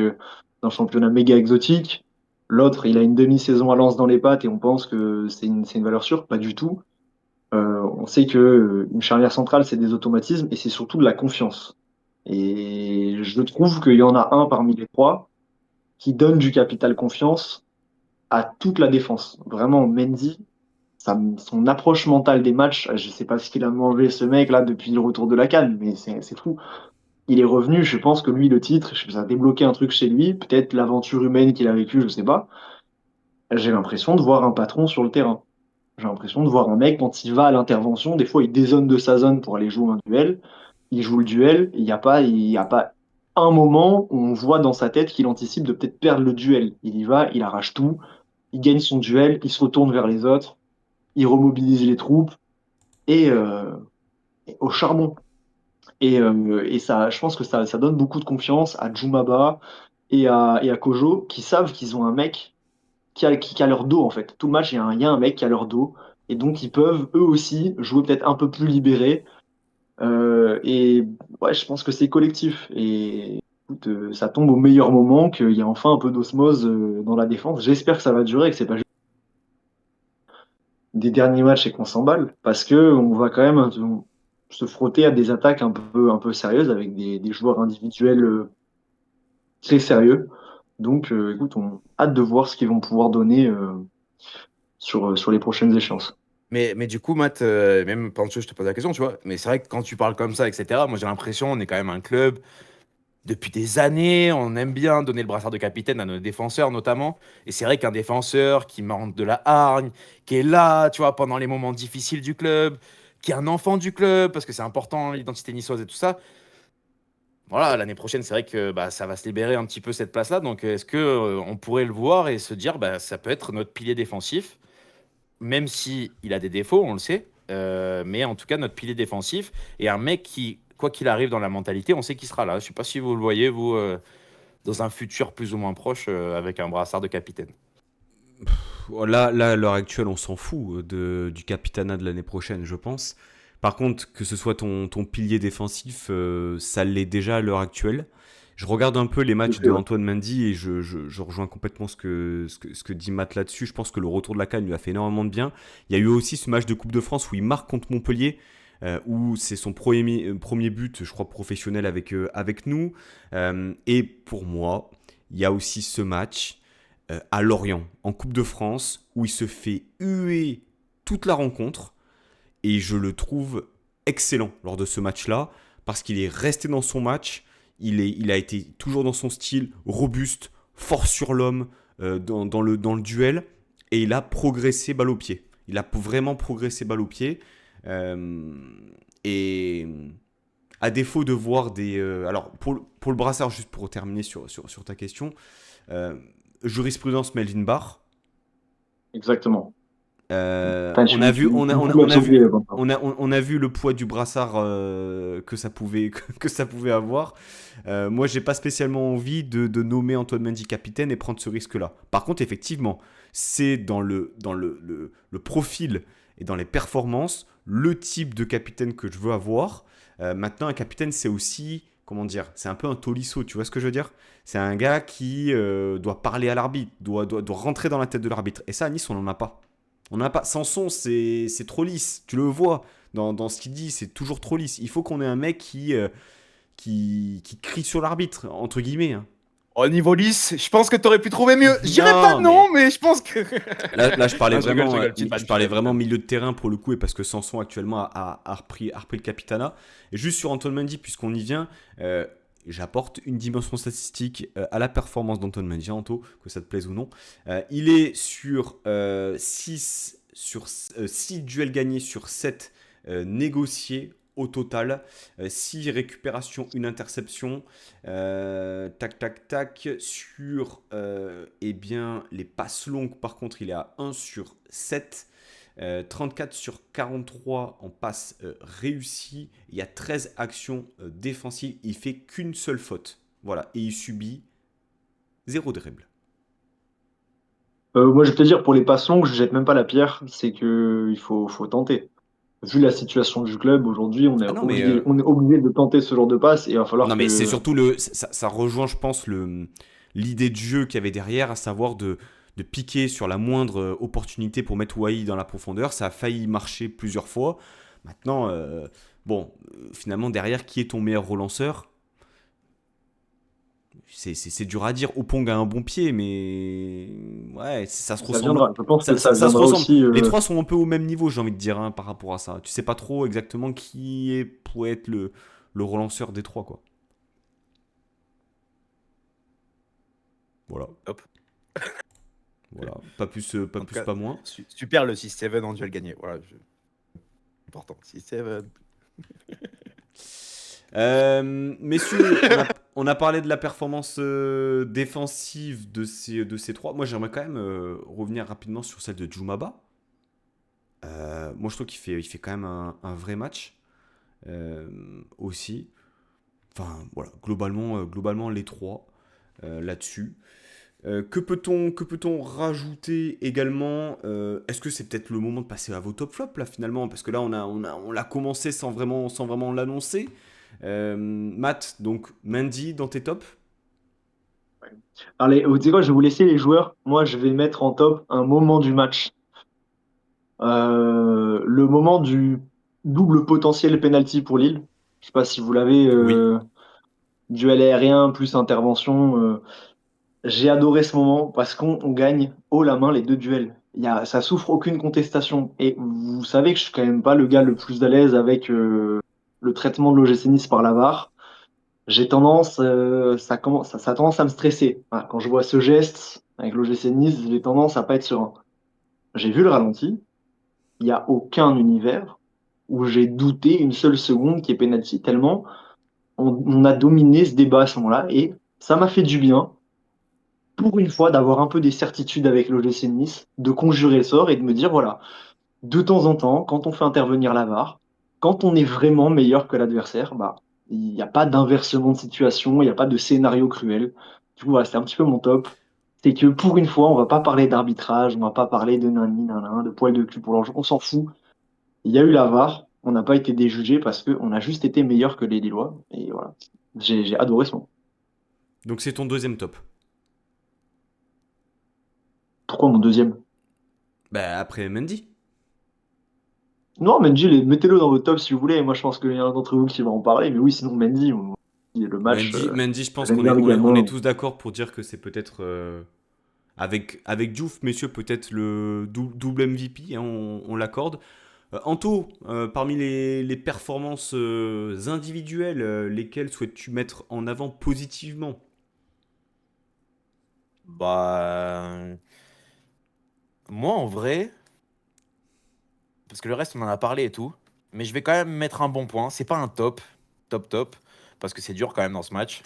d'un championnat méga exotique. L'autre, il a une demi-saison à Lens dans les pattes et on pense que c'est une valeur sûre. Pas du tout. On sait que une charnière centrale, c'est des automatismes et c'est surtout de la confiance. Et je trouve qu'il y en a un parmi les trois qui donne du capital confiance à toute la défense. Vraiment, Mendy, son approche mentale des matchs, je sais pas ce qu'il a mangé ce mec là depuis le retour de la CAN, mais c'est fou. Il est revenu, je pense que lui, le titre, ça a débloqué un truc chez lui, peut-être l'aventure humaine qu'il a vécue, je sais pas. J'ai l'impression de voir un patron sur le terrain. J'ai l'impression de voir un mec, quand il va à l'intervention, des fois il dézone de sa zone pour aller jouer un duel. Il joue le duel, il y a pas un moment où on voit dans sa tête qu'il anticipe de peut-être perdre le duel. Il y va, il arrache tout, il gagne son duel, il se retourne vers les autres, il remobilise les troupes et au charbon. Et ça, je pense que ça donne beaucoup de confiance à Jumaba et à Kojo qui savent qu'ils ont un mec qui a leur dos en fait. Tout le match, il y a un mec qui a leur dos. Et donc ils peuvent eux aussi jouer peut-être un peu plus libérés. Et ouais, je pense que c'est collectif. Et écoute, ça tombe au meilleur moment, qu'il y a enfin un peu d'osmose dans la défense. J'espère que ça va durer et que c'est pas juste des derniers matchs et qu'on s'emballe. Parce que on va quand même se frotter à des attaques un peu sérieuses avec des joueurs individuels très sérieux. Donc, écoute, on a hâte de voir ce qu'ils vont pouvoir donner sur les prochaines échéances. Mais du coup, Matt, même Pancho, je te pose la question, tu vois. Mais c'est vrai que quand tu parles comme ça, etc., moi j'ai l'impression, on est quand même un club depuis des années, on aime bien donner le brassard de capitaine à nos défenseurs notamment. Et c'est vrai qu'un défenseur qui manque de la hargne, qui est là, tu vois, pendant les moments difficiles du club, qui est un enfant du club, parce que c'est important, l'identité niçoise et tout ça. Voilà, l'année prochaine, c'est vrai que bah, ça va se libérer un petit peu cette place-là. Donc, est-ce que on pourrait le voir et se dire, bah, ça peut être notre pilier défensif, même si il a des défauts, on le sait, mais en tout cas notre pilier défensif et un mec qui, quoi qu'il arrive dans la mentalité, on sait qu'il sera là. Je sais pas si vous le voyez, vous, dans un futur plus ou moins proche, avec un brassard de capitaine. Là, à l'heure actuelle, on s'en fout du capitanat de l'année prochaine, je pense. Par contre, que ce soit ton pilier défensif, ça l'est déjà à l'heure actuelle. Je regarde un peu les matchs de Ouais. Antoine Mendy et je rejoins complètement ce que dit Matt là-dessus. Je pense que le retour de la CAN lui a fait énormément de bien. Il y a eu aussi ce match de Coupe de France où il marque contre Montpellier, où c'est son premier but, je crois, professionnel avec nous. Et pour moi, il y a aussi ce match à Lorient, en Coupe de France, où il se fait huer toute la rencontre. Et je le trouve excellent lors de ce match-là, parce qu'il est resté dans son match, il a été toujours dans son style, robuste, fort sur l'homme, dans le duel, et il a progressé balle au pied. Il a vraiment progressé balle au pied. Euh, et à défaut de voir des... alors, pour le brassard, juste pour terminer sur ta question, euh, jurisprudence Melvin Barr. Exactement. On a vu, on a vu le poids du brassard que ça pouvait, que ça pouvait avoir. Moi, j'ai pas spécialement envie de nommer Antoine Mendy capitaine et prendre ce risque-là. Par contre, effectivement, c'est dans le profil et dans les performances le type de capitaine que je veux avoir. Maintenant, un capitaine, c'est aussi, comment dire, c'est un peu un tolisso, tu vois ce que je veux dire? C'est un gars qui doit parler à l'arbitre, doit rentrer dans la tête de l'arbitre. Et ça, à Nice, on n'en a pas. On n'a pas. Sanson, c'est trop lisse. Tu le vois dans ce qu'il dit, c'est toujours trop lisse. Il faut qu'on ait un mec qui crie sur l'arbitre, entre guillemets. Hein. Au niveau lisse, je pense que t'aurais pu trouver mieux. Je dirais Non, pas non, mais je pense que. Là, je parlais Non, je rigole, vraiment, je rigole, petite vanne, je parlais petite vanne. vraiment milieu de terrain pour le coup, et parce que Sanson actuellement a repris le capitanat. Et juste sur Antoine Mendy, puisqu'on y vient, j'apporte une dimension statistique à la performance d'Antoine Mendy, Anto, que ça te plaise ou non. Il est sur 6 duels gagnés sur 7 négociés au total. 6 récupérations, une interception. Tac, tac, tac. Sur eh bien, les passes longues, par contre, il est à 1 sur 7. 34 sur 43 en passes réussies. Il y a 13 actions défensives. Il fait qu'une seule faute. Voilà. Et il subit 0 dribble. Moi, je vais te dire, pour les passes longues, je jette même pas la pierre. C'est que il faut tenter. Vu la situation du club aujourd'hui, Ah non, mais on est obligé de tenter ce genre de passe et il va falloir non, mais c'est que. surtout ça rejoint, je pense, l'idée de jeu qu'il y avait derrière, à savoir de piquer sur la moindre opportunité pour mettre Wai dans la profondeur. Ça a failli marcher plusieurs fois. Maintenant, finalement, derrière, qui est ton meilleur relanceur? C'est dur à dire. Opong a un bon pied, mais ouais, ça se Ça ressemble. viendra. Je pense que ça Ça se viendra ressemble. aussi. Les trois sont un peu au même niveau, j'ai envie de dire, hein, par rapport à ça. Tu sais pas trop exactement pourrait être le relanceur des trois, quoi. Voilà. Hop. Voilà. Pas plus, pas En tout plus, cas, pas moins. super le 6-7 en duel gagné. Voilà. Important. 6-7. Messieurs, on a parlé de la performance défensive de ces trois. Moi, j'aimerais quand même revenir rapidement sur celle de Djoumaba. Moi, je trouve qu'il fait quand même un vrai match aussi. Enfin, voilà, globalement les trois là-dessus. Que peut-on rajouter également Est-ce que c'est peut-être le moment de passer à vos top flops là finalement? Parce que là on l'a commencé sans vraiment l'annoncer. Matt, donc Mendy dans tes tops? Allez, vous savez quoi, je vais vous laisser les joueurs. Moi, je vais mettre en top un moment du match. Le moment du double potentiel penalty pour Lille. Je sais pas si vous l'avez. Oui. Duel aérien plus intervention. J'ai adoré ce moment parce qu'on gagne haut la main les deux duels. Ça souffre aucune contestation. Et vous savez que je suis quand même pas le gars le plus à l'aise avec le traitement de l'OGC Nice par la VAR. J'ai tendance, ça a tendance à me stresser. Voilà, quand je vois ce geste avec l'OGC Nice, j'ai tendance à pas être serein. J'ai vu le ralenti. Il n'y a aucun univers où j'ai douté une seule seconde qui est penalty, tellement on a dominé ce débat à ce moment-là et ça m'a fait du bien pour une fois d'avoir un peu des certitudes avec l'OGC Nice, de conjurer le sort et de me dire voilà, de temps en temps, quand on fait intervenir la VAR, quand on est vraiment meilleur que l'adversaire, bah il n'y a pas d'inversement de situation, il n'y a pas de scénario cruel. Du coup, voilà, c'est un petit peu mon top. C'est que pour une fois, on va pas parler d'arbitrage, on va pas parler de nani, nanan, de poil de cul pour l'argent, on s'en fout. Il y a eu la VAR, on n'a pas été déjugé parce qu'on a juste été meilleur que les Lillois. Et voilà, j'ai adoré ce moment. Donc c'est ton deuxième top. Pourquoi mon deuxième? Bah après Mendy. Non, Mendy, mettez-le dans votre top si vous voulez. Moi, je pense qu'il y en a un d'entre vous qui va en parler. Mais oui, sinon, Mendy, le match, Mendy, je pense j'aime qu'on bien on est également. tous d'accord pour dire que c'est peut-être avec Diouf, messieurs, peut-être le double MVP, hein, on l'accorde. Anto, parmi les performances individuelles, lesquelles souhaites-tu mettre en avant positivement? Bah. Moi, en vrai, parce que le reste, on en a parlé et tout, mais je vais quand même mettre un bon point. C'est pas un top, parce que c'est dur quand même dans ce match.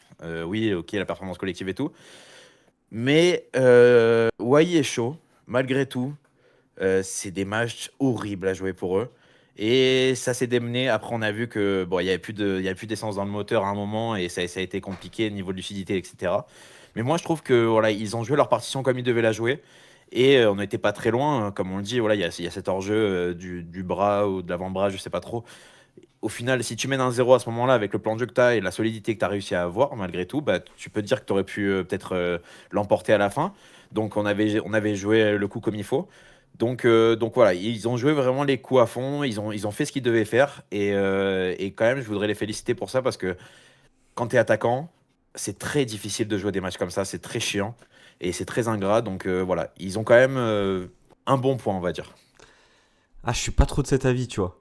Oui, ok, la performance collective et tout. Mais Wai est chaud, malgré tout. C'est des matchs horribles à jouer pour eux. Et ça s'est démené. Après, on a vu que bon, il y avait plus d'essence dans le moteur à un moment et ça a été compliqué au niveau de lucidité, etc. Mais moi, je trouve que voilà, ils ont joué leur partition comme ils devaient la jouer. Et on n'était pas très loin, hein. Comme on le dit, voilà, il y a cet hors-jeu du bras ou de l'avant-bras, je sais pas trop. Au final, si tu mènes un 0 à ce moment-là, avec le plan de jeu que tu as et la solidité que tu as réussi à avoir, malgré tout, bah, tu peux te dire que tu aurais pu peut-être l'emporter à la fin. Donc, on avait joué le coup comme il faut. Donc voilà, ils ont joué vraiment les coups à fond, ils ont fait ce qu'ils devaient faire. Et quand même, je voudrais les féliciter pour ça parce que quand tu es attaquant, c'est très difficile de jouer des matchs comme ça, c'est très chiant et c'est très ingrat. Donc voilà, ils ont quand même un bon point, on va dire. Ah, je suis pas trop de cet avis, tu vois.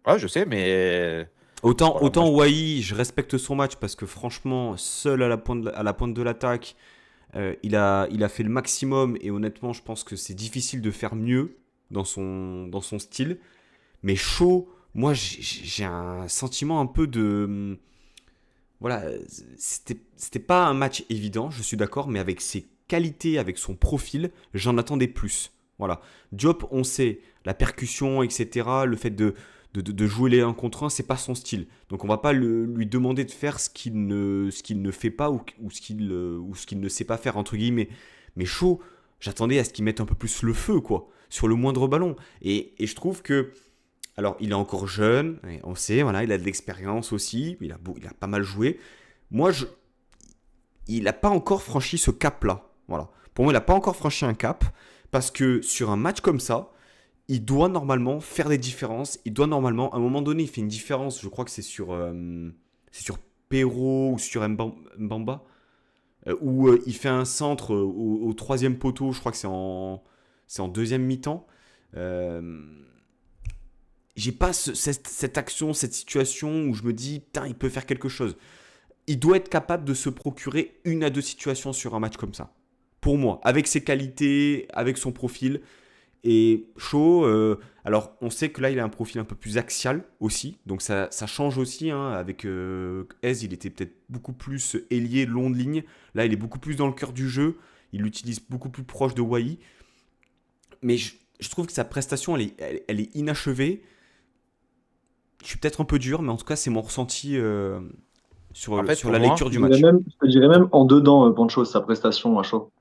Ah, je sais, mais voilà, moi Autant je Wai, je respecte son match parce que franchement, seul à la pointe de l'attaque, il a fait le maximum et honnêtement, je pense que c'est difficile de faire mieux dans son style. Mais chaud, moi, j'ai un sentiment un peu de. Voilà, c'était pas un match évident, je suis d'accord, mais avec ses qualités, avec son profil, j'en attendais plus. Voilà. Diop, on sait, la percussion, etc., le fait de jouer les 1 contre 1, c'est pas son style. Donc on va pas lui demander de faire ce qu'il ne fait pas ou ce qu'il ne sait pas faire, entre guillemets. Mais chaud, j'attendais à ce qu'il mette un peu plus le feu, quoi, sur le moindre ballon. Et je trouve que alors, il est encore jeune, et on sait, voilà, il a de l'expérience aussi, il a pas mal joué. Moi, il n'a pas encore franchi ce cap-là. Voilà. Pour moi, il n'a pas encore franchi un cap, parce que sur un match comme ça, il doit normalement faire des différences. Il doit normalement, à un moment donné, il fait une différence, je crois que c'est sur Perrault ou sur Mbamba, où il fait un centre au troisième poteau, je crois que c'est en deuxième mi-temps. Euh, j'ai pas cette action, cette situation où je me dis, putain, il peut faire quelque chose. Il doit être capable de se procurer 1 à 2 situations sur un match comme ça. Pour moi, avec ses qualités, avec son profil. Et chaud, alors on sait que là, il a un profil un peu plus axial aussi. Donc ça change aussi. Hein, avec Ez, il était peut-être beaucoup plus ailier, long de ligne. Là, il est beaucoup plus dans le cœur du jeu. Il l'utilise beaucoup plus proche de Wai. Mais je trouve que sa prestation, elle est inachevée. Je suis peut-être un peu dur, mais en tout cas, c'est mon ressenti en fait sur pour la moi, lecture du match. Je te dirais même en dedans, Pancho, sa prestation à chaud.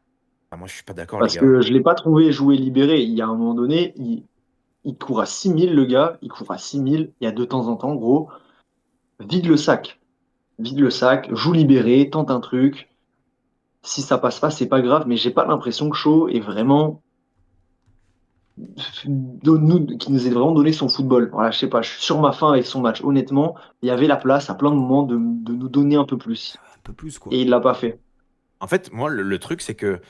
moi je suis pas d'accord les Parce gars. que je l'ai pas trouvé jouer libéré. Il y a un moment donné, il court à 6 000, le gars. Il court à 6 000. Il y a de temps en temps, gros. Vide le sac. Vide le sac. Joue libéré. Tente un truc. Si ça passe pas, c'est pas grave. Mais j'ai pas l'impression que Shaw est vraiment qui nous ait vraiment donné son football. Voilà, je sais pas, je suis sur ma faim avec son match. Honnêtement, il y avait la place à plein de moments de nous donner un peu plus. Un peu plus, quoi. Et il l'a pas fait. En fait, moi le truc c'est que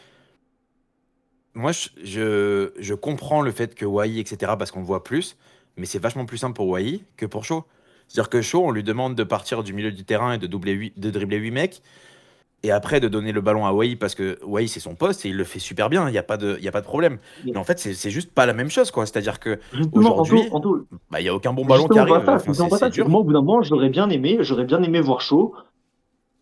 moi je comprends le fait que Wai etc parce qu'on le voit plus, mais c'est vachement plus simple pour Wai que pour Shaw. C'est-à-dire que Shaw, on lui demande de partir du milieu du terrain et de dribbler 8 mecs. Et après, de donner le ballon à Wai parce que Wai, c'est son poste et il le fait super bien, il y a pas de problème. Mais Mais en fait, c'est juste pas la même chose, quoi. C'est-à-dire que justement, aujourd'hui, Anto, bah, il y a aucun bon c'est ballon qui justement pas arrive. ça. C'est Enfin, justement pas c'est ça. C'est que dur. moi, au bout d'un moment, j'aurais bien aimé voir Shaw,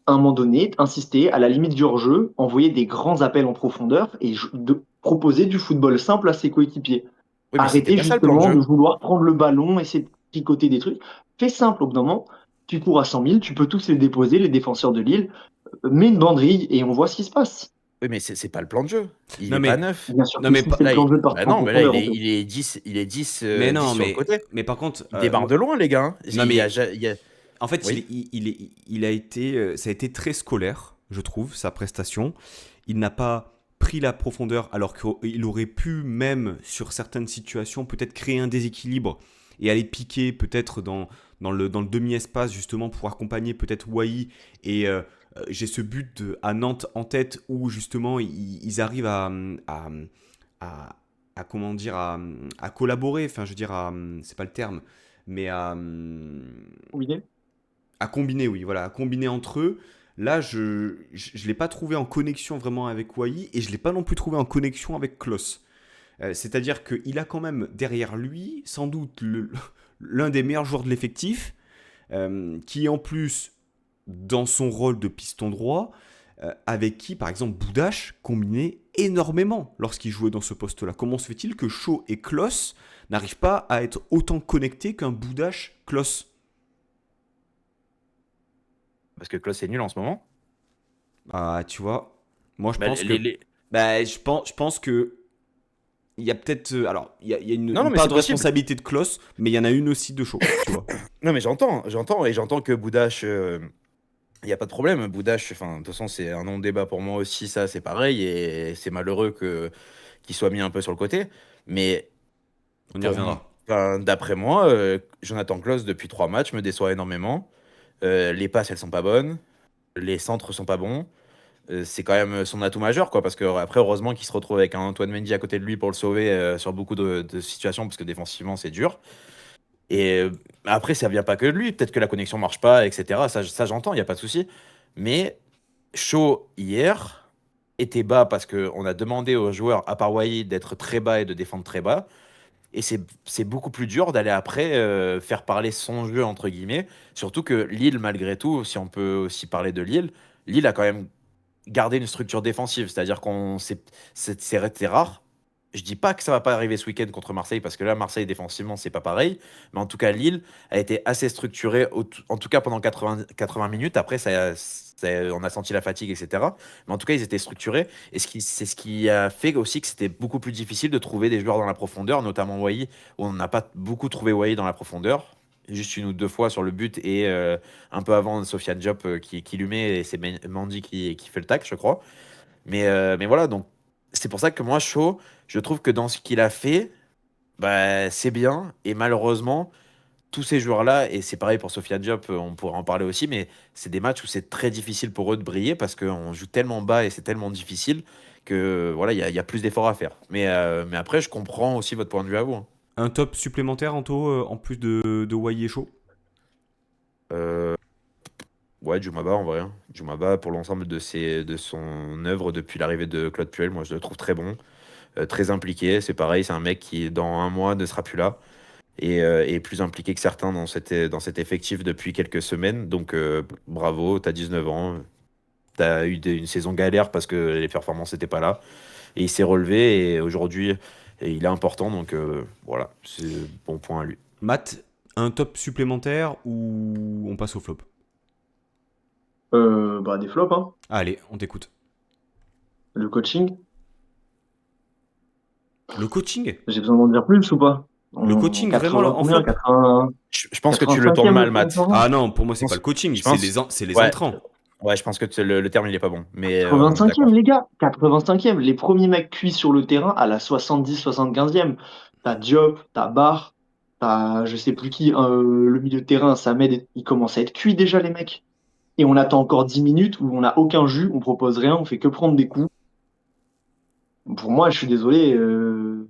à un moment donné, insister à la limite du hors-jeu, envoyer des grands appels en profondeur et de proposer du football simple à ses coéquipiers. Oui, mais c'était Arrêter pas ça le plan de justement de jeu. vouloir prendre le ballon, essayer de picoter des trucs. Fais simple au bout d'un moment. Tu cours à 100 000, tu peux tous les déposer, les défenseurs de Lille. Mets une banderille et on voit ce qui se passe. Oui, mais c'est pas le plan de jeu. Il Non, est pas mais, neuf. Bien sûr non, que mais, si c'est le Là, plan de jeu de bah partir en non, mais là, profondeur, on peut. il est 10 mais 10 non, sur le côté. mais par contre, Il débarque de loin, les gars, hein. non, mais Il y a- en fait, Oui. il a été, ça a été très scolaire, je trouve, sa prestation. Il n'a pas pris la profondeur alors qu'il aurait pu même, sur certaines situations, peut-être créer un déséquilibre et aller piquer peut-être dans le demi-espace justement pour accompagner peut-être Wai. Et j'ai ce but à Nantes en tête où justement ils arrivent à, comment dire, à collaborer, enfin je veux dire, c'est pas le terme, mais Combiné. à combiner, oui, voilà, à combiner entre eux. Là, je l'ai pas trouvé en connexion vraiment avec Wai et je l'ai pas non plus trouvé en connexion avec Klose. C'est-à-dire qu'il a quand même derrière lui, sans doute, l'un des meilleurs joueurs de l'effectif, qui en plus, dans son rôle de piston droit, avec qui, par exemple, Boudache combinait énormément lorsqu'il jouait dans ce poste-là. Comment se fait-il que Shaw et Klose n'arrivent pas à être autant connectés qu'un Boudache-Klose? Parce que Klose est nul en ce moment. Ah, tu vois, moi je Bah, pense que... Bah, je pense que... Il y a peut-être... alors, il y a Non, non, une mais part c'est de possible. responsabilité de Klose, mais il y en a une aussi de Shaw, tu vois. Non, mais j'entends que Boudache, il n'y a pas de problème. Boudache, enfin, de toute façon, c'est un non-débat pour moi aussi, ça, c'est pareil, et c'est malheureux qu'il soit mis un peu sur le côté. Mais On y reviendra. d'après moi, Jonathan Klose, depuis 3 matchs, me déçoit énormément. Les passes, elles sont pas bonnes. Les centres sont pas bons. C'est quand même son atout majeur, quoi, parce que après, heureusement qu'il se retrouve avec un Antoine Mendy à côté de lui pour le sauver sur beaucoup de situations, parce que défensivement, c'est dur. Et après, ça vient pas que de lui. Peut-être que la connexion marche pas, etc. Ça j'entends, il n'y a pas de souci. Mais Shaw, hier, était bas parce qu'on a demandé aux joueurs, à part Wai, d'être très bas et de défendre très bas. Et c'est beaucoup plus dur d'aller après faire parler son jeu, entre guillemets. Surtout que Lille, malgré tout, si on peut aussi parler de Lille, Lille a quand même gardé une structure défensive. C'est-à-dire c'est rare. Je dis pas que ça va pas arriver ce week-end contre Marseille, parce que là, Marseille, défensivement, c'est pas pareil. Mais en tout cas, Lille a été assez structuré, en tout cas pendant 80 minutes. Après, on a senti la fatigue, etc. Mais en tout cas, ils étaient structurés. Et c'est ce qui a fait aussi que c'était beaucoup plus difficile de trouver des joueurs dans la profondeur, notamment Wai, où on n'a pas beaucoup trouvé Wai dans la profondeur. Juste une ou deux fois sur le but, et un peu avant, Sofiane Diop qui lui met, et c'est Mandy qui fait le tac, je crois. Mais voilà, donc c'est pour ça que moi, Shaw, je trouve que dans ce qu'il a fait, bah, c'est bien. Et malheureusement, tous ces joueurs-là, et c'est pareil pour Sofiane Diop, on pourrait en parler aussi, mais c'est des matchs où c'est très difficile pour eux de briller, parce qu'on joue tellement bas et c'est tellement difficile que voilà, il y a plus d'efforts à faire. Mais après, je comprends aussi votre point de vue à vous, hein. Un top supplémentaire, Anto, en plus de Wai et Shaw? Euh, ouais, Djoumaba en vrai, hein. Djoumaba, pour l'ensemble de son œuvre depuis l'arrivée de Claude Puel, moi je le trouve très bon. Très impliqué. C'est pareil, c'est un mec qui, dans un mois, ne sera plus là, et est plus impliqué que certains dans cet effectif depuis quelques semaines. Donc, bravo, t'as 19 ans, t'as eu une saison galère parce que les performances n'étaient pas là. Et il s'est relevé, et aujourd'hui, il est important. Donc, voilà, c'est bon point à lui. Matt, un top supplémentaire ou on passe au flop? Bah, des flops, hein. Allez, on t'écoute. Le coaching, Le coaching? j'ai besoin d'en dire plus ou pas? Le coaching, vraiment, 80 en combien? flop? 80, Je pense que tu le tournes 85e, mal, le Matt. classement? Ah non, pour moi, Je c'est pas pense, le coaching, je pense, c'est les ouais, entrants. ouais, je pense que le terme, il est pas bon. Mais on est 85e, d'accord. les gars. 85e. Les premiers mecs cuits sur le terrain à la 70-75e. T'as Diop, t'as Barr, t'as je sais plus qui, le milieu de terrain, Samed, il commence à être cuit déjà, les mecs. Et on attend encore 10 minutes où on n'a aucun jus, on propose rien, on fait que prendre des coups. Pour moi, je suis désolé,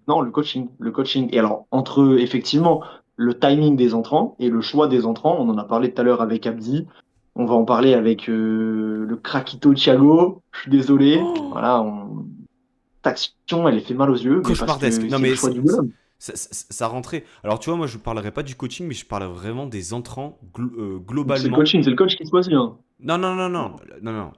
non, le coaching, le coaching. Et alors, entre effectivement le timing des entrants et le choix des entrants, on en a parlé tout à l'heure avec Abdi, on va en parler avec le Craquito Thiago. Je suis désolé, Oh, voilà, cette action, elle est fait mal aux yeux, mais parce cauchemardesque. que Non, c'est le mais choix du bonhomme. ça rentrait. Alors, tu vois, moi, je parlerai pas du coaching, mais je parlerai vraiment des entrants C'est le globalement. coaching, c'est le coach qui choisit, hein. Non, non, non, non, non, non.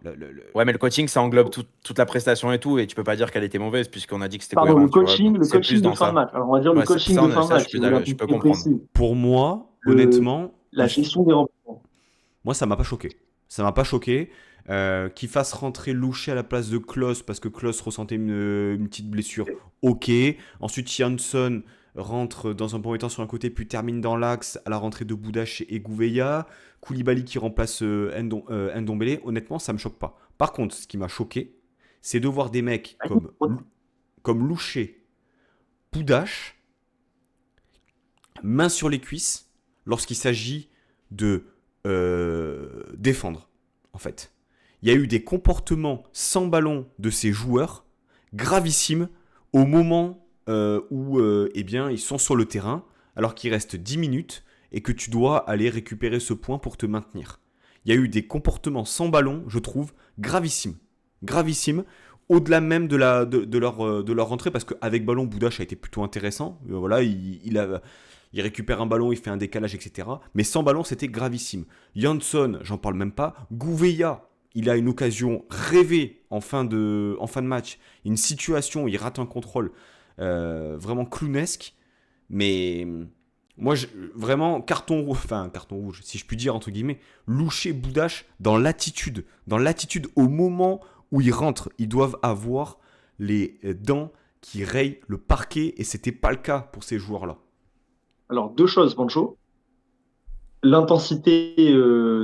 Ouais, mais le coaching, ça englobe toute la prestation et tout, et tu peux pas dire qu'elle était mauvaise puisqu'on a dit que c'était Pardon, cohérent, tu vois. Donc, le c'est plus coaching de dans fin de ça. match. Alors, on va dire le Ouais, coaching de fin de match, si vous voulez un je peu peux plus comprendre. précis. Pour moi, Le, honnêtement, la gestion des remplaçants. moi, ça m'a pas choqué. Ça m'a pas choqué. Qu'il fasse rentrer Louché à la place de Klose parce que Klose ressentait une petite blessure, ok. Ensuite, Jansson rentre dans un premier temps sur un côté, puis termine dans l'axe à la rentrée de Boudache et Gouveia. Koulibaly qui remplace Ndombele. Honnêtement, ça me choque pas. Par contre, ce qui m'a choqué, c'est de voir des mecs comme Louché, Boudache, main sur les cuisses, lorsqu'il s'agit de défendre, en fait. Il y a eu des comportements sans ballon de ces joueurs gravissimes au moment où eh bien, ils sont sur le terrain, alors qu'il reste 10 minutes et que tu dois aller récupérer ce point pour te maintenir. Il y a eu des comportements sans ballon, je trouve, gravissimes. Gravissimes, au-delà même de leur rentrée, parce qu'avec ballon, Boudache a été plutôt intéressant. Voilà, il récupère un ballon, il fait un décalage, etc. Mais sans ballon, c'était gravissime. Jansson, j'en parle même pas. Gouveia, il a une occasion rêvée en fin de match, une situation où il rate un contrôle vraiment clownesque. Mais moi, vraiment, carton rouge, si je puis dire, entre guillemets, Louché, Boudache, dans l'attitude au moment où ils rentrent, ils doivent avoir les dents qui rayent le parquet, et c'était pas le cas pour ces joueurs-là. Alors, deux choses, Pancho. L'intensité,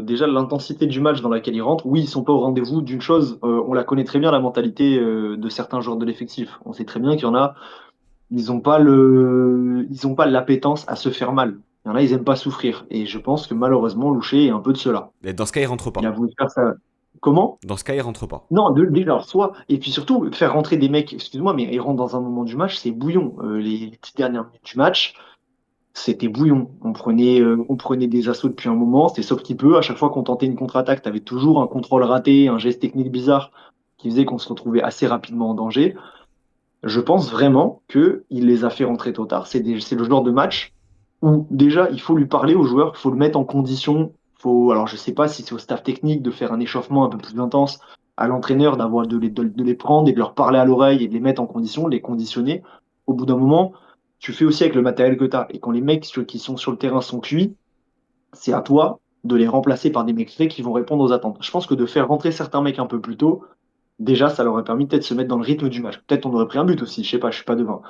déjà l'intensité du match dans laquelle ils rentrent, oui, ils sont pas au rendez-vous d'une chose, on la connaît très bien, la mentalité de certains joueurs de l'effectif. On sait très bien qu'il y en a, ils ont pas l'appétence à se faire mal. Il y en a, ils aiment pas souffrir. Et je pense que malheureusement, Louché est un peu de cela. Et dans ce cas, il rentre Il a pas. voulu faire ça. Comment? Dans ce cas, il rentre pas. Non, déjà, alors, soit, et puis surtout, faire rentrer des mecs, excuse-moi, mais ils rentrent dans un moment du match, c'est bouillon. Les 10 dernières minutes du match, c'était bouillon. On prenait des assauts depuis un moment, c'était sauf petit peu. À chaque fois qu'on tentait une contre-attaque, tu avais toujours un contrôle raté, un geste technique bizarre qui faisait qu'on se retrouvait assez rapidement en danger. Je pense vraiment qu'il les a fait rentrer tôt tard. C'est le genre de match où déjà il faut lui parler aux joueurs, il faut le mettre en condition. Alors je sais pas si c'est au staff technique de faire un échauffement un peu plus intense, à l'entraîneur de les prendre et de leur parler à l'oreille et de les mettre en condition, de les conditionner. Au bout d'un moment, tu fais aussi avec le matériel que tu as. Et quand les mecs qui sont sur le terrain sont cuits, c'est à toi de les remplacer par des mecs frais qui vont répondre aux attentes. Je pense que de faire rentrer certains mecs un peu plus tôt, déjà, ça leur aurait permis peut-être de se mettre dans le rythme du match. Peut-être on aurait pris un but aussi, je sais pas, je suis pas devin.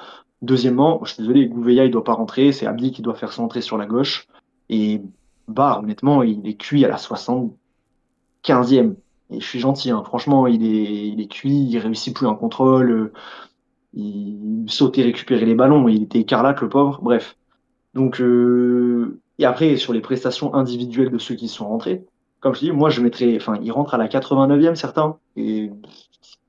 Deuxièmement, je suis désolé, Gouveia, il doit pas rentrer, c'est Abdi qui doit faire son entrée sur la gauche. Et bah, honnêtement, il est cuit à la 75e. Et je suis gentil, hein. Franchement, il est cuit, il réussit plus un contrôle, il sautait récupérer les ballons, il était écarlate, le pauvre. Bref. Donc, et après, sur les prestations individuelles de ceux qui sont rentrés, comme je dis, moi, je mettrais, enfin, ils rentrent à la 89e, certains. Et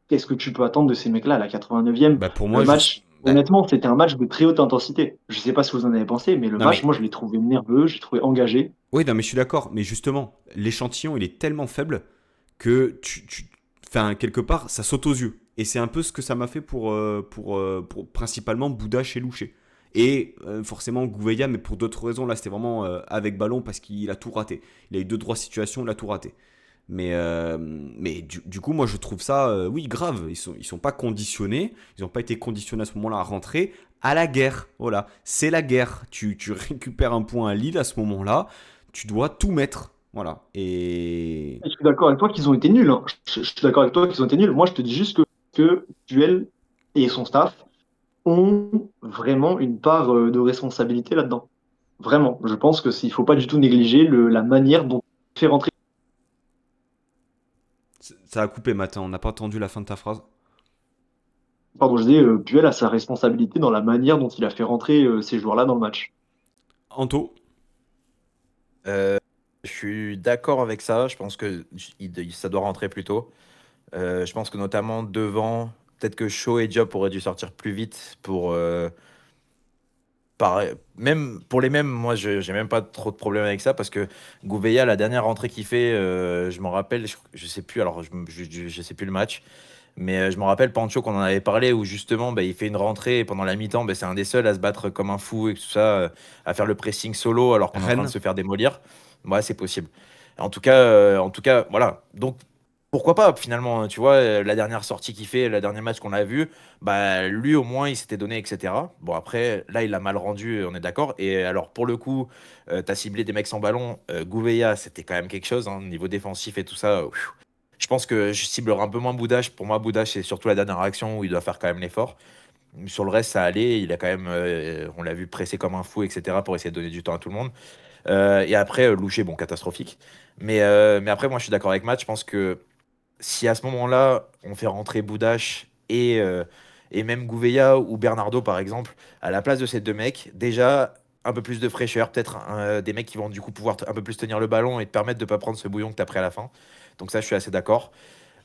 qu'est-ce que tu peux attendre de ces mecs-là à la 89e? Bah pour Le moi, match, bah, honnêtement, c'était un match de très haute intensité. Je sais pas ce que vous en avez pensé, mais le non match, mais moi, je l'ai trouvé nerveux, j'ai trouvé engagé. oui, non mais je suis d'accord. Mais justement, l'échantillon, il est tellement faible que enfin, quelque part, ça saute aux yeux. Et c'est un peu ce que ça m'a fait pour principalement Bouddha chez Louché. Et forcément Gouveia, mais pour d'autres raisons, là c'était vraiment avec ballon parce qu'il a tout raté. Il a eu deux droits situations, il a tout raté. Mais du coup, moi je trouve ça, oui, grave. Ils sont pas conditionnés, ils n'ont pas été conditionnés à ce moment-là à rentrer à la guerre. Voilà, c'est la guerre. Tu récupères un point à Lille à ce moment-là, tu dois tout mettre. Voilà. Et Je suis d'accord avec toi qu'ils ont été nuls, hein. Je suis d'accord avec toi qu'ils ont été nuls. Moi, je te dis juste que Duel et son staff ont vraiment une part de responsabilité là-dedans. Vraiment. Je pense que il faut pas du tout négliger la manière dont on fait rentrer. ça a coupé, Matin. On n'a pas entendu la fin de ta phrase. Pardon, je dis, Puel a sa responsabilité dans la manière dont il a fait rentrer ces joueurs-là dans le match. Anto. Euh, je suis d'accord avec ça. Je pense que ça doit rentrer plus tôt. Je pense que notamment devant, peut-être que Shaw et Diop auraient dû sortir plus vite pour. Même pour les mêmes, moi, j'ai même pas trop de problème avec ça parce que Gouveia, la dernière rentrée qu'il fait, je m'en rappelle, je sais plus, alors je sais plus le match, mais je me rappelle Pancho qu'on en avait parlé où justement bah, il fait une rentrée et pendant la mi-temps, bah, c'est un des seuls à se battre comme un fou et tout ça, à faire le pressing solo alors qu'on est en train de Rennes. se faire démolir. Ouais, c'est possible. En tout cas, voilà. Donc pourquoi pas finalement, hein, tu vois, la dernière sortie qu'il fait, le dernier match qu'on a vu, bah lui au moins il s'était donné, etc. Bon après, là il a mal rendu, on est d'accord. Et alors pour le coup, t'as ciblé des mecs sans ballon, Gouveia c'était quand même quelque chose, hein, niveau défensif et tout ça. Je pense que je ciblerai un peu moins Boudache. Pour moi, Boudache, c'est surtout la dernière action où il doit faire quand même l'effort. Sur le reste, ça allait. Il a quand même, on l'a vu presser comme un fou, etc. pour essayer de donner du temps à tout le monde. Et après, Louché, bon, catastrophique. Mais après, moi, je suis d'accord avec Matt. Je pense que si à ce moment-là, on fait rentrer Boudache et même Gouveia ou Bernardo, par exemple, à la place de ces deux mecs, déjà un peu plus de fraîcheur, peut-être des mecs qui vont du coup pouvoir un peu plus tenir le ballon et te permettre de ne pas prendre ce bouillon que tu as pris à la fin. Donc ça, je suis assez d'accord.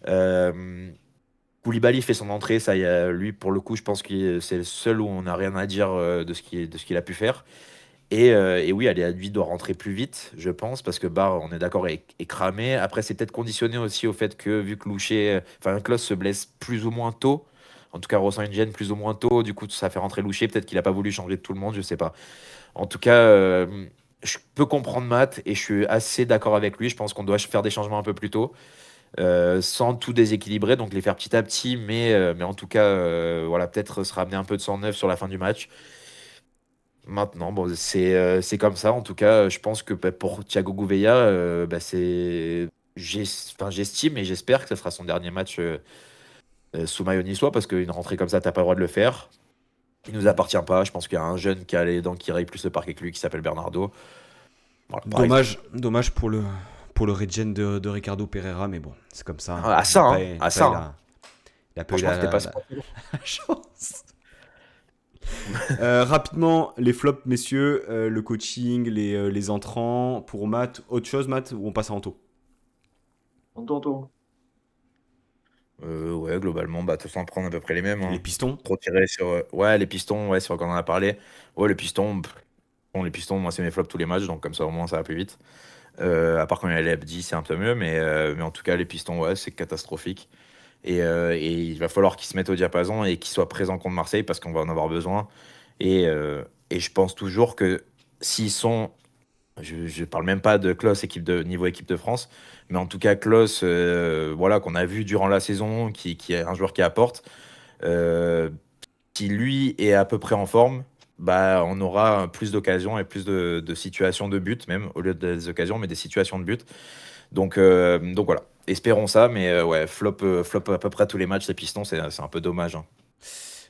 Euh, Koulibaly fait son entrée, ça, lui, pour le coup, je pense que c'est le seul où on n'a rien à dire de ce qu'il a pu faire. Et oui, allez, lui doit rentrer plus vite, je pense, parce que Barre, on est d'accord, est cramé. Après, c'est peut-être conditionné aussi au fait que, vu que enfin, Klose se blesse plus ou moins tôt, en tout cas ressent une gêne plus ou moins tôt, du coup, ça fait rentrer Louché. Peut-être qu'il n'a pas voulu changer de tout le monde, je sais pas. En tout cas, je peux comprendre Matt et je suis assez d'accord avec lui. Je pense qu'on doit faire des changements un peu plus tôt. sans tout déséquilibrer, donc les faire petit à petit, mais en tout cas, voilà, peut-être se ramener un peu de 109 sur la fin du match. Maintenant, bon, c'est comme ça. En tout cas, je pense que pour Thiago Gouveia, j'estime et j'espère que ce sera son dernier match sous maillot niçois, parce qu'une rentrée comme ça, t'as pas le droit de le faire. Il nous appartient pas. Je pense qu'il y a un jeune qui a les dents qui raye plus le parquet que lui, qui s'appelle Bernardo. Voilà, pareil. Dommage pour le regen de Ricardo Pereira, mais bon, c'est comme ça. À ça, hein, Il a à pas ça, eu hein. il a pas eu Franchement, c'était pas ça. la chance. Rapidement, les flops, messieurs, le coaching, les entrants. Pour Matt, autre chose, Matt, ou on passe à Anto? Anto. Ouais, globalement, de toute façon, prendre à peu près les mêmes, Les hein. pistons? Trop tiré sur. Ouais, les pistons, ouais, c'est vrai qu'on en a parlé. Ouais, les pistons, bon, les pistons, moi, c'est mes flops tous les matchs, donc comme ça, au moins, ça va plus vite. À part quand il y a les Abdi, c'est un peu mieux, mais en tout cas, les pistons, ouais, c'est catastrophique. Et il va falloir qu'ils se mettent au diapason et qu'ils soient présents contre Marseille, parce qu'on va en avoir besoin. Et je pense toujours que s'ils sont. Je parle même pas de Klose niveau équipe de France, mais en tout cas Klose, voilà, qu'on a vu durant la saison, qui est un joueur qui apporte. euh, si lui est à peu près en forme, on aura plus d'occasions et plus de situations de but, même au lieu des occasions, mais des situations de but. Donc voilà, espérons ça, mais ouais, flop à peu près tous les matchs, ces Pistons, c'est un peu dommage, hein.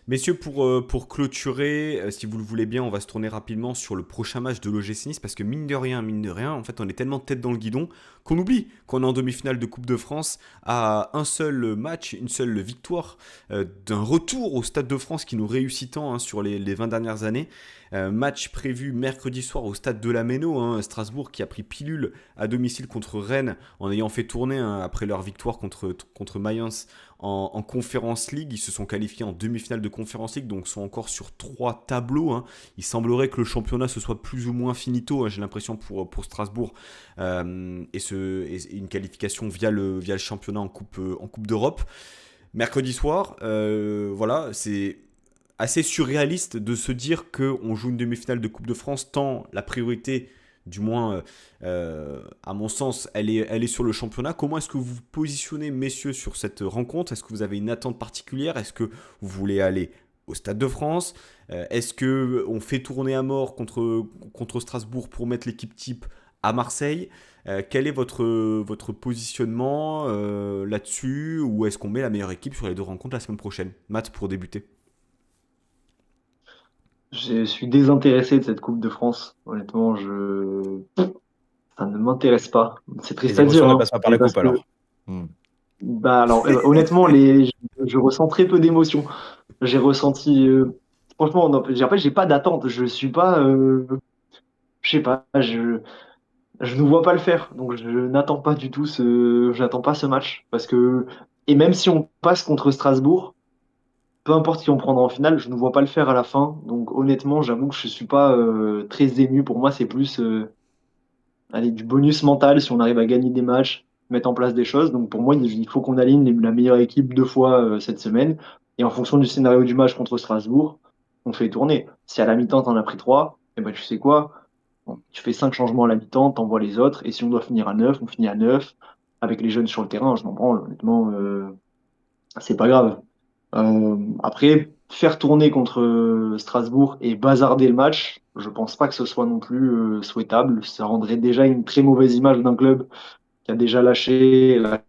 Messieurs, pour clôturer, si vous le voulez bien, on va se tourner rapidement sur le prochain match de l'OGC Nice, parce que mine de rien, en fait, on est tellement tête dans le guidon qu'on oublie qu'on est en demi-finale de Coupe de France à un seul match, une seule victoire d'un retour au Stade de France qui nous réussit tant, hein, sur les 20 dernières années. Match prévu mercredi soir au Stade de la Méno, hein, Strasbourg qui a pris pilule à domicile contre Rennes en ayant fait tourner, hein, après leur victoire contre Mayence en Conference League. Ils se sont qualifiés en demi-finale de Conference League, donc sont encore sur 3 tableaux, hein. Il semblerait que le championnat se soit plus ou moins finito, hein, j'ai l'impression, pour Strasbourg, et une qualification via le championnat en Coupe d'Europe. Mercredi soir, voilà, c'est assez surréaliste de se dire qu'on joue une demi-finale de Coupe de France, tant la priorité, du moins à mon sens, elle est sur le championnat. Comment est-ce que vous vous positionnez, messieurs, sur cette rencontre? Est-ce que vous avez une attente particulière? Est-ce que vous voulez aller au Stade de France? Est-ce qu'on fait tourner à mort contre Strasbourg pour mettre l'équipe type à Marseille? Quel est votre positionnement là-dessus? Ou est-ce qu'on met la meilleure équipe sur les 2 rencontres la semaine prochaine? Matt, pour débuter. Je suis désintéressé de cette Coupe de France. Honnêtement, ça ne m'intéresse pas. C'est triste Les à dire, émotions ne hein. passent pas par Mais la parce coupe, que, alors. Hmm. alors, honnêtement, je ressens très peu d'émotions. J'ai ressenti, franchement, non, en fait, j'ai pas d'attente. Je suis pas, je sais pas, je ne vois pas le faire. Donc, j'attends pas ce match parce que, et même si on passe contre Strasbourg, peu importe qui on prendra en finale, je ne vois pas le faire à la fin. Donc, honnêtement, j'avoue que je suis pas très ému. Pour moi, c'est plus, allez, du bonus mental si on arrive à gagner des matchs, mettre en place des choses. Donc pour moi, il faut qu'on aligne la meilleure équipe 2 fois cette semaine. Et en fonction du scénario du match contre Strasbourg, on fait tourner. Si à la mi-temps, t'en as pris 3, eh ben, tu sais quoi? Bon, tu fais 5 changements à la mi-temps, t'envoies les autres. Et si on doit finir à 9, on finit à 9. Avec les jeunes sur le terrain, je m'en branle. Honnêtement, c'est pas grave. Après, faire tourner contre Strasbourg et bazarder le match, je pense pas que ce soit non plus souhaitable. Ça rendrait déjà une très mauvaise image d'un club qui a déjà lâché la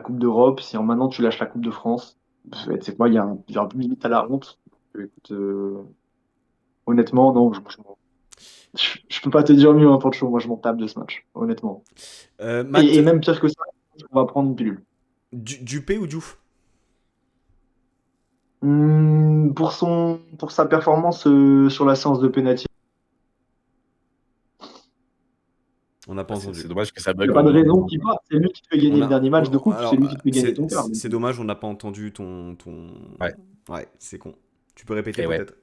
Coupe d'Europe. Si maintenant tu lâches la Coupe de France, c'est quoi, il y a un peu limite à la honte. Écoute, honnêtement, non, je peux pas te dire mieux, hein, Pancho. Moi, je m'en tape de ce match, honnêtement. Matt, Et même pire que ça, on va prendre une pilule. Dupé ou Diouf? Pour sa performance sur la séance de pénalty, On n'a pas C'est entendu. dommage que ça il n'y bug a pas de vraiment. raison qu'il parte. C'est lui qui te fait gagner le dernier match de coupe. C'est Alors, lui qui te fait gagner ton cœur. c'est dommage, on n'a pas entendu ton. Ouais. Ouais, c'est con. Tu peux répéter Et ouais. peut-être?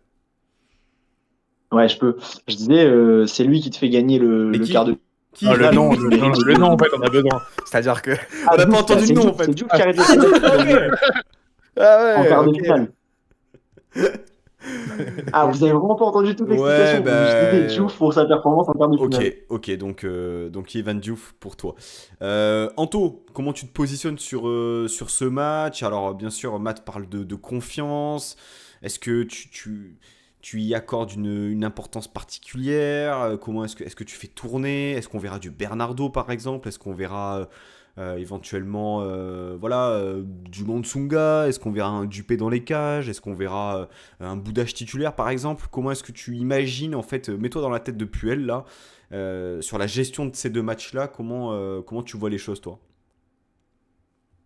Ouais, je peux. Je disais, c'est lui qui te fait gagner Mais le qui quart de Qui Non, finale. le nom, en fait, on a besoin. C'est-à-dire que. On n'a pas entendu le nom, en fait. C'est Diouf qui a arrêté Ah en quart ouais, de ok. finale. Ah, vous avez vraiment pas entendu toute Ouais, l'explication. Je disais bah. Diouf pour sa performance en quart de Ok, finale. ok, donc Evan Diouf pour toi. Anto, comment tu te positionnes sur ce match? Alors, bien sûr, Matt parle de confiance. Est-ce que tu y accordes une importance particulière? Comment est-ce que tu fais tourner? Est-ce qu'on verra du Bernardo, par exemple? Est-ce qu'on verra éventuellement voilà, du Monsunga? Est-ce qu'on verra un Dupé dans les cages? Est-ce qu'on verra un Boudache titulaire, par exemple? Comment est-ce que tu imagines, en fait, mets-toi dans la tête de Puel, là, sur la gestion de ces deux matchs-là, comment tu vois les choses, toi?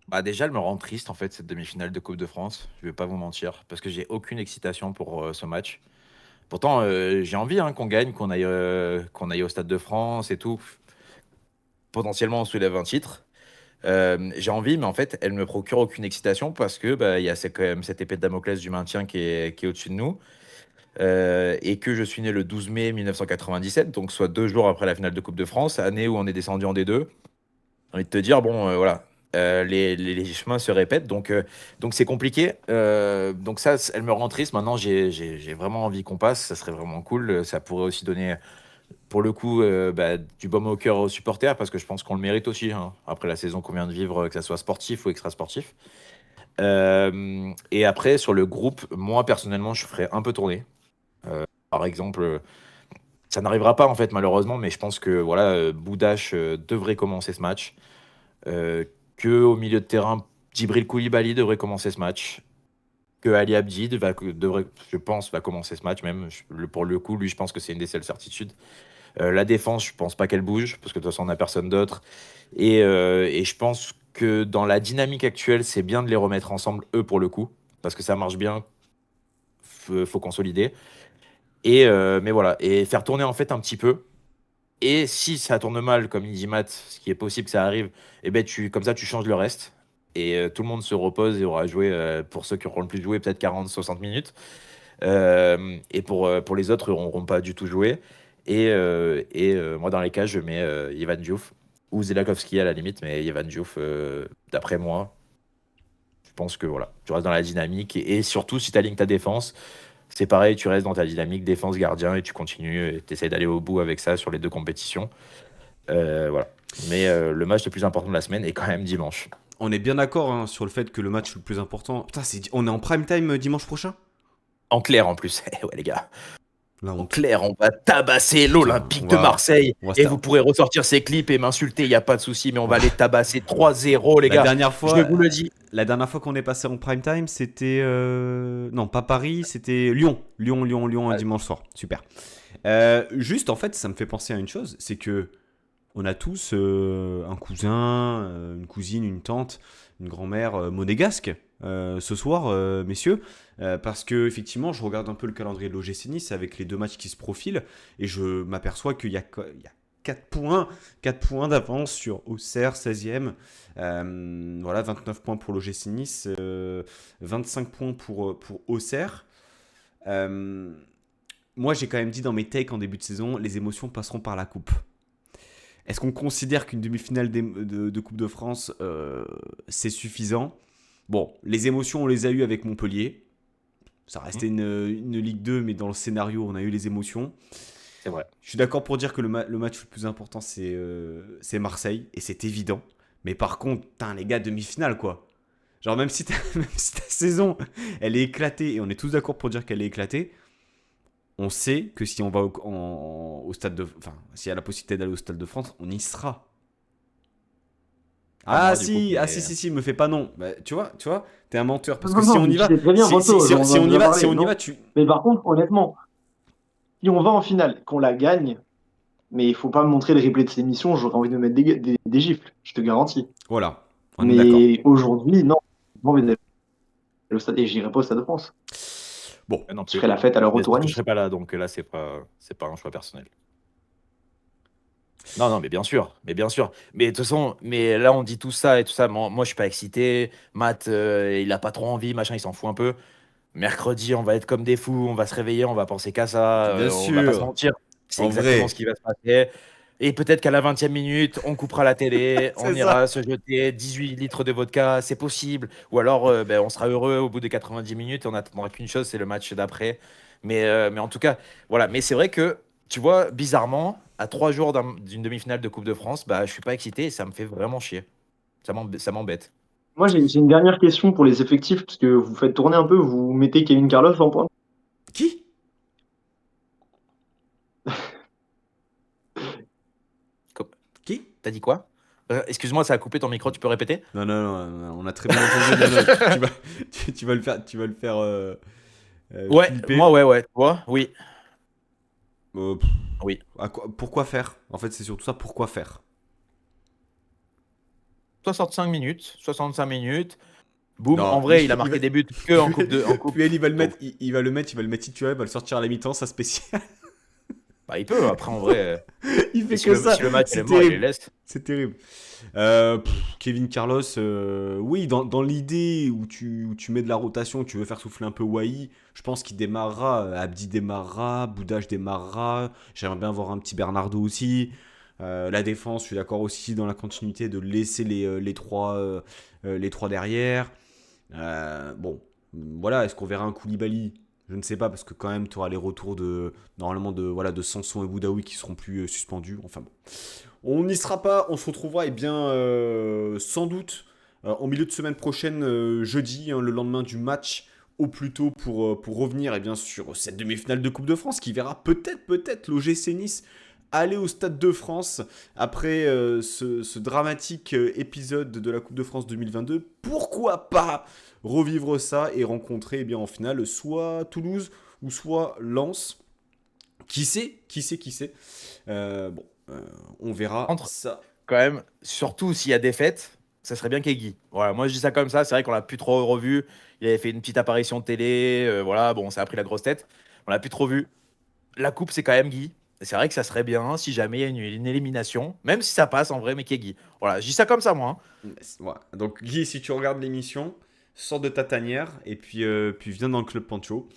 Bah déjà, elle me rend triste en fait cette demi-finale de Coupe de France. Je vais pas vous mentir parce que j'ai aucune excitation pour ce match. Pourtant, j'ai envie hein, qu'on gagne, qu'on aille au Stade de France et tout. Potentiellement, on soulève un titre. J'ai envie, mais en fait, elle me procure aucune excitation parce que bah, il y a quand même cette épée de Damoclès du maintien qui est au-dessus de nous. Et que je suis né le 12 mai 1997, donc soit 2 jours après la finale de Coupe de France, année où on est descendu en D2. J'ai envie de te dire, bon, voilà, les chemins se répètent, donc c'est compliqué. Donc ça, elle me rend triste. Maintenant, j'ai vraiment envie qu'on passe. Ça serait vraiment cool. Ça pourrait aussi donner, pour le coup, bah, du baume au cœur aux supporters, parce que je pense qu'on le mérite aussi, hein, après la saison qu'on vient de vivre, que ça soit sportif ou extra-sportif. Et après, sur le groupe, moi, personnellement, je ferais un peu tourner. Par exemple, ça n'arrivera pas, en fait, malheureusement, mais je pense que voilà, Boudache devrait commencer ce match. Que au milieu de terrain, Djibril Koulibaly devrait commencer ce match. Que Ali Abdi devrait, je pense, va commencer ce match même. Pour le coup, lui, je pense que c'est une des seules certitudes. La défense, je pense pas qu'elle bouge, parce que de toute façon, on n'a personne d'autre. Et je pense que dans la dynamique actuelle, c'est bien de les remettre ensemble, eux, pour le coup, parce que ça marche bien. Faut consolider. Mais voilà, et faire tourner en fait un petit peu. Et si ça tourne mal, comme il dit Matt, ce qui est possible que ça arrive, et ben comme ça, tu changes le reste. Et tout le monde se repose et aura joué, pour ceux qui auront le plus joué, peut-être 40, 60 minutes. Et pour les autres, ils n'auront pas du tout joué. Moi, dans les cas, je mets Ivan Diouf ou Zelakowski à la limite, mais Ivan Diouf, d'après moi, je pense que voilà, tu restes dans la dynamique. Et surtout, si tu alignes ta défense, c'est pareil, tu restes dans ta dynamique défense-gardien et tu continues et tu essaies d'aller au bout avec ça sur les deux compétitions. Voilà. Mais le match le plus important de la semaine est quand même dimanche. On est bien d'accord hein, sur le fait que le match le plus important. Putain, on est en prime time dimanche prochain? En clair en plus. Ouais les gars. La En honte. clair, on va tabasser Putain, l'Olympique de Marseille. on va se Et ta- vous pourrez ressortir ces clips et m'insulter, il n'y a pas de souci, mais on on va va- les tabasser 3-0 les La gars. dernière Je fois, vous le dis. la dernière fois qu'on est passé en prime time, c'était non pas Paris, c'était Lyon, Lyon, un Ouais. dimanche soir. Super. Juste en fait, ça me fait penser à une chose, c'est que on a tous un cousin, une cousine, une tante, une grand-mère monégasque ce soir, messieurs, parce que effectivement, je regarde un peu le calendrier de l'OGC Nice avec les deux matchs qui se profilent et je m'aperçois qu'il y a 4 points, 4 points d'avance sur Auxerre, 16e. Voilà, 29 points pour l'OGC Nice, 25 points pour Auxerre. Euh, Moi, j'ai quand même dit dans mes takes en début de saison, les émotions passeront par la coupe. Est-ce qu'on considère qu'une demi-finale de Coupe de France, c'est suffisant? Bon, les émotions, on les a eues avec Montpellier. Ça restait une Ligue 2, mais dans le scénario, on a eu les émotions. C'est vrai. Je suis d'accord pour dire que le match le plus important, c'est Marseille, et c'est évident. Mais par contre, putain, les gars, demi-finale, quoi. Genre, même si, même si ta saison, elle est éclatée, et on est tous d'accord pour dire qu'elle est éclatée, on sait que si on va au stade de... Enfin, s'il y a la possibilité d'aller au stade de France, on y sera. Pas Ah moi du coup, si, ah mais si, me fais pas non. Bah, tu vois, t'es un menteur. Parce que Non, si non, on mais y tu va, sais très bien, Ronto, on si en a on y déjà va, si parlé, on y non? va, tu... Mais par contre, honnêtement, si on va en finale, qu'on la gagne, mais il faut pas me montrer le replay de cette émission, j'aurais envie de mettre des gifles, je te garantis. Voilà, on est d'accord. Mais aujourd'hui, non, j'ai pas envie d'aller au stade et j'irai pas au Stade de France. Bon, non Je plus. ferai la fête à leur Mais retour à surtout, je Nice. serai pas là, donc là, c'est pas un choix personnel. Non, non, mais bien sûr, mais bien sûr. Mais de toute façon, mais là, on dit tout ça et tout ça. Moi, je suis pas excité. Matt, il a pas trop envie, machin, il s'en fout un peu. Mercredi, on va être comme des fous, on va se réveiller, on va penser qu'à ça, bien on va pas se sûr, mentir. C'est en exactement ce vrai. qui va se passer. Et peut-être qu'à la 20e minute, on coupera la télé, on C'est ira se jeter 18 litres de vodka, c'est possible. Ou alors, on sera heureux au bout des 90 minutes et on n'attendra qu'une chose, c'est le match d'après. Mais en tout cas, voilà. Mais c'est vrai que, tu vois, bizarrement, à 3 jours d'une demi-finale de Coupe de France, bah, je suis pas excité et ça me fait vraiment chier. Ça m'embête. Moi, j'ai une dernière question pour les effectifs, parce que vous faites tourner un peu, vous mettez Kevin Carlos en pointe. Qui? Co- Qui? T'as dit quoi? Excuse-moi, ça a coupé ton micro, tu peux répéter? Non, non, non, non, on a très bien entendu. Non, non, tu vas le faire, Ouais, flipper. moi, ouais, tu vois, oui, Pff, oui. pourquoi faire? En fait, c'est surtout ça, pourquoi faire? 65 minutes, 65 minutes. Boum, Non, en vrai, il a marqué des buts que en coupe de, en coupe. Puel, il va le Donc, mettre, il va le mettre titulaire, il va le sortir à la mi-temps, ça spécial. bah, il peut. Après, en vrai, Il fait si que ça, si le match il est c'est mort, il les terrible. laisse. C'est terrible. Kevin Carlos, oui, dans l'idée où tu mets de la rotation, tu veux faire souffler un peu Wai, je pense qu'il démarrera. Abdi démarrera, Boudage démarrera. J'aimerais bien voir un petit Bernardo aussi. La défense, je suis d'accord aussi dans la continuité de laisser les trois derrière. Bon, voilà, est-ce qu'on verra un Koulibaly? Je ne sais pas parce que quand même tu auras les retours de normalement de Sanson et Boudaoui qui seront plus suspendus. Enfin bon. On n'y sera pas, on se retrouvera sans doute en milieu de semaine prochaine, jeudi, hein, le lendemain du match, au plus tôt pour revenir sur cette demi-finale de Coupe de France qui verra peut-être l'OGC Nice aller au Stade de France après ce dramatique épisode de la Coupe de France 2022. Pourquoi pas revivre ça et rencontrer en finale soit Toulouse ou soit Lens. Qui sait. Bon, on verra Entre, ça. quand même, surtout s'il y a défaite, ça serait bien Kegui. Voilà, moi je dis ça comme ça. C'est vrai qu'on l'a plus trop revu. Il avait fait une petite apparition de télé. Voilà, bon, ça a pris la grosse tête. On l'a plus trop vu. La coupe, c'est quand même Guy. Et c'est vrai que ça serait bien si jamais il y a une élimination, même si ça passe en vrai, mais Kegui. Voilà, je dis ça comme ça, moi, hein. Voilà. Donc Guy, si tu regardes l'émission, sors de ta tanière et puis viens dans le club Pancho.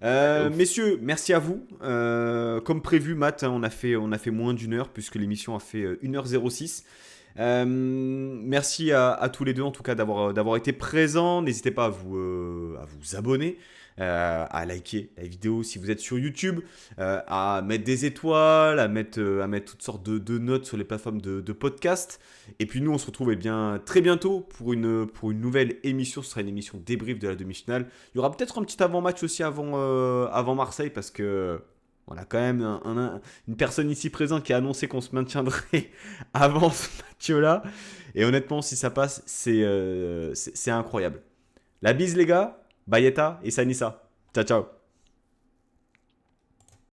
Ouais, de ouf. Messieurs, merci à vous. Comme prévu, Matt, hein, on a fait moins d'une heure puisque l'émission a fait 1h06. Merci à tous les deux en tout cas d'avoir été présents. N'hésitez pas à vous abonner, à liker la vidéo si vous êtes sur YouTube, à mettre des étoiles, à mettre toutes sortes de notes sur les plateformes de podcast. Et puis nous on se retrouve très bientôt pour une nouvelle émission. Ce sera une émission débrief de la demi-finale. Il y aura peut-être un petit avant-match aussi avant Marseille parce que on a quand même une personne ici présente qui a annoncé qu'on se maintiendrait avant ce match-là. Et honnêtement, si ça passe, c'est incroyable. La bise, les gars. Bayeta et Sanissa. Ciao, ciao.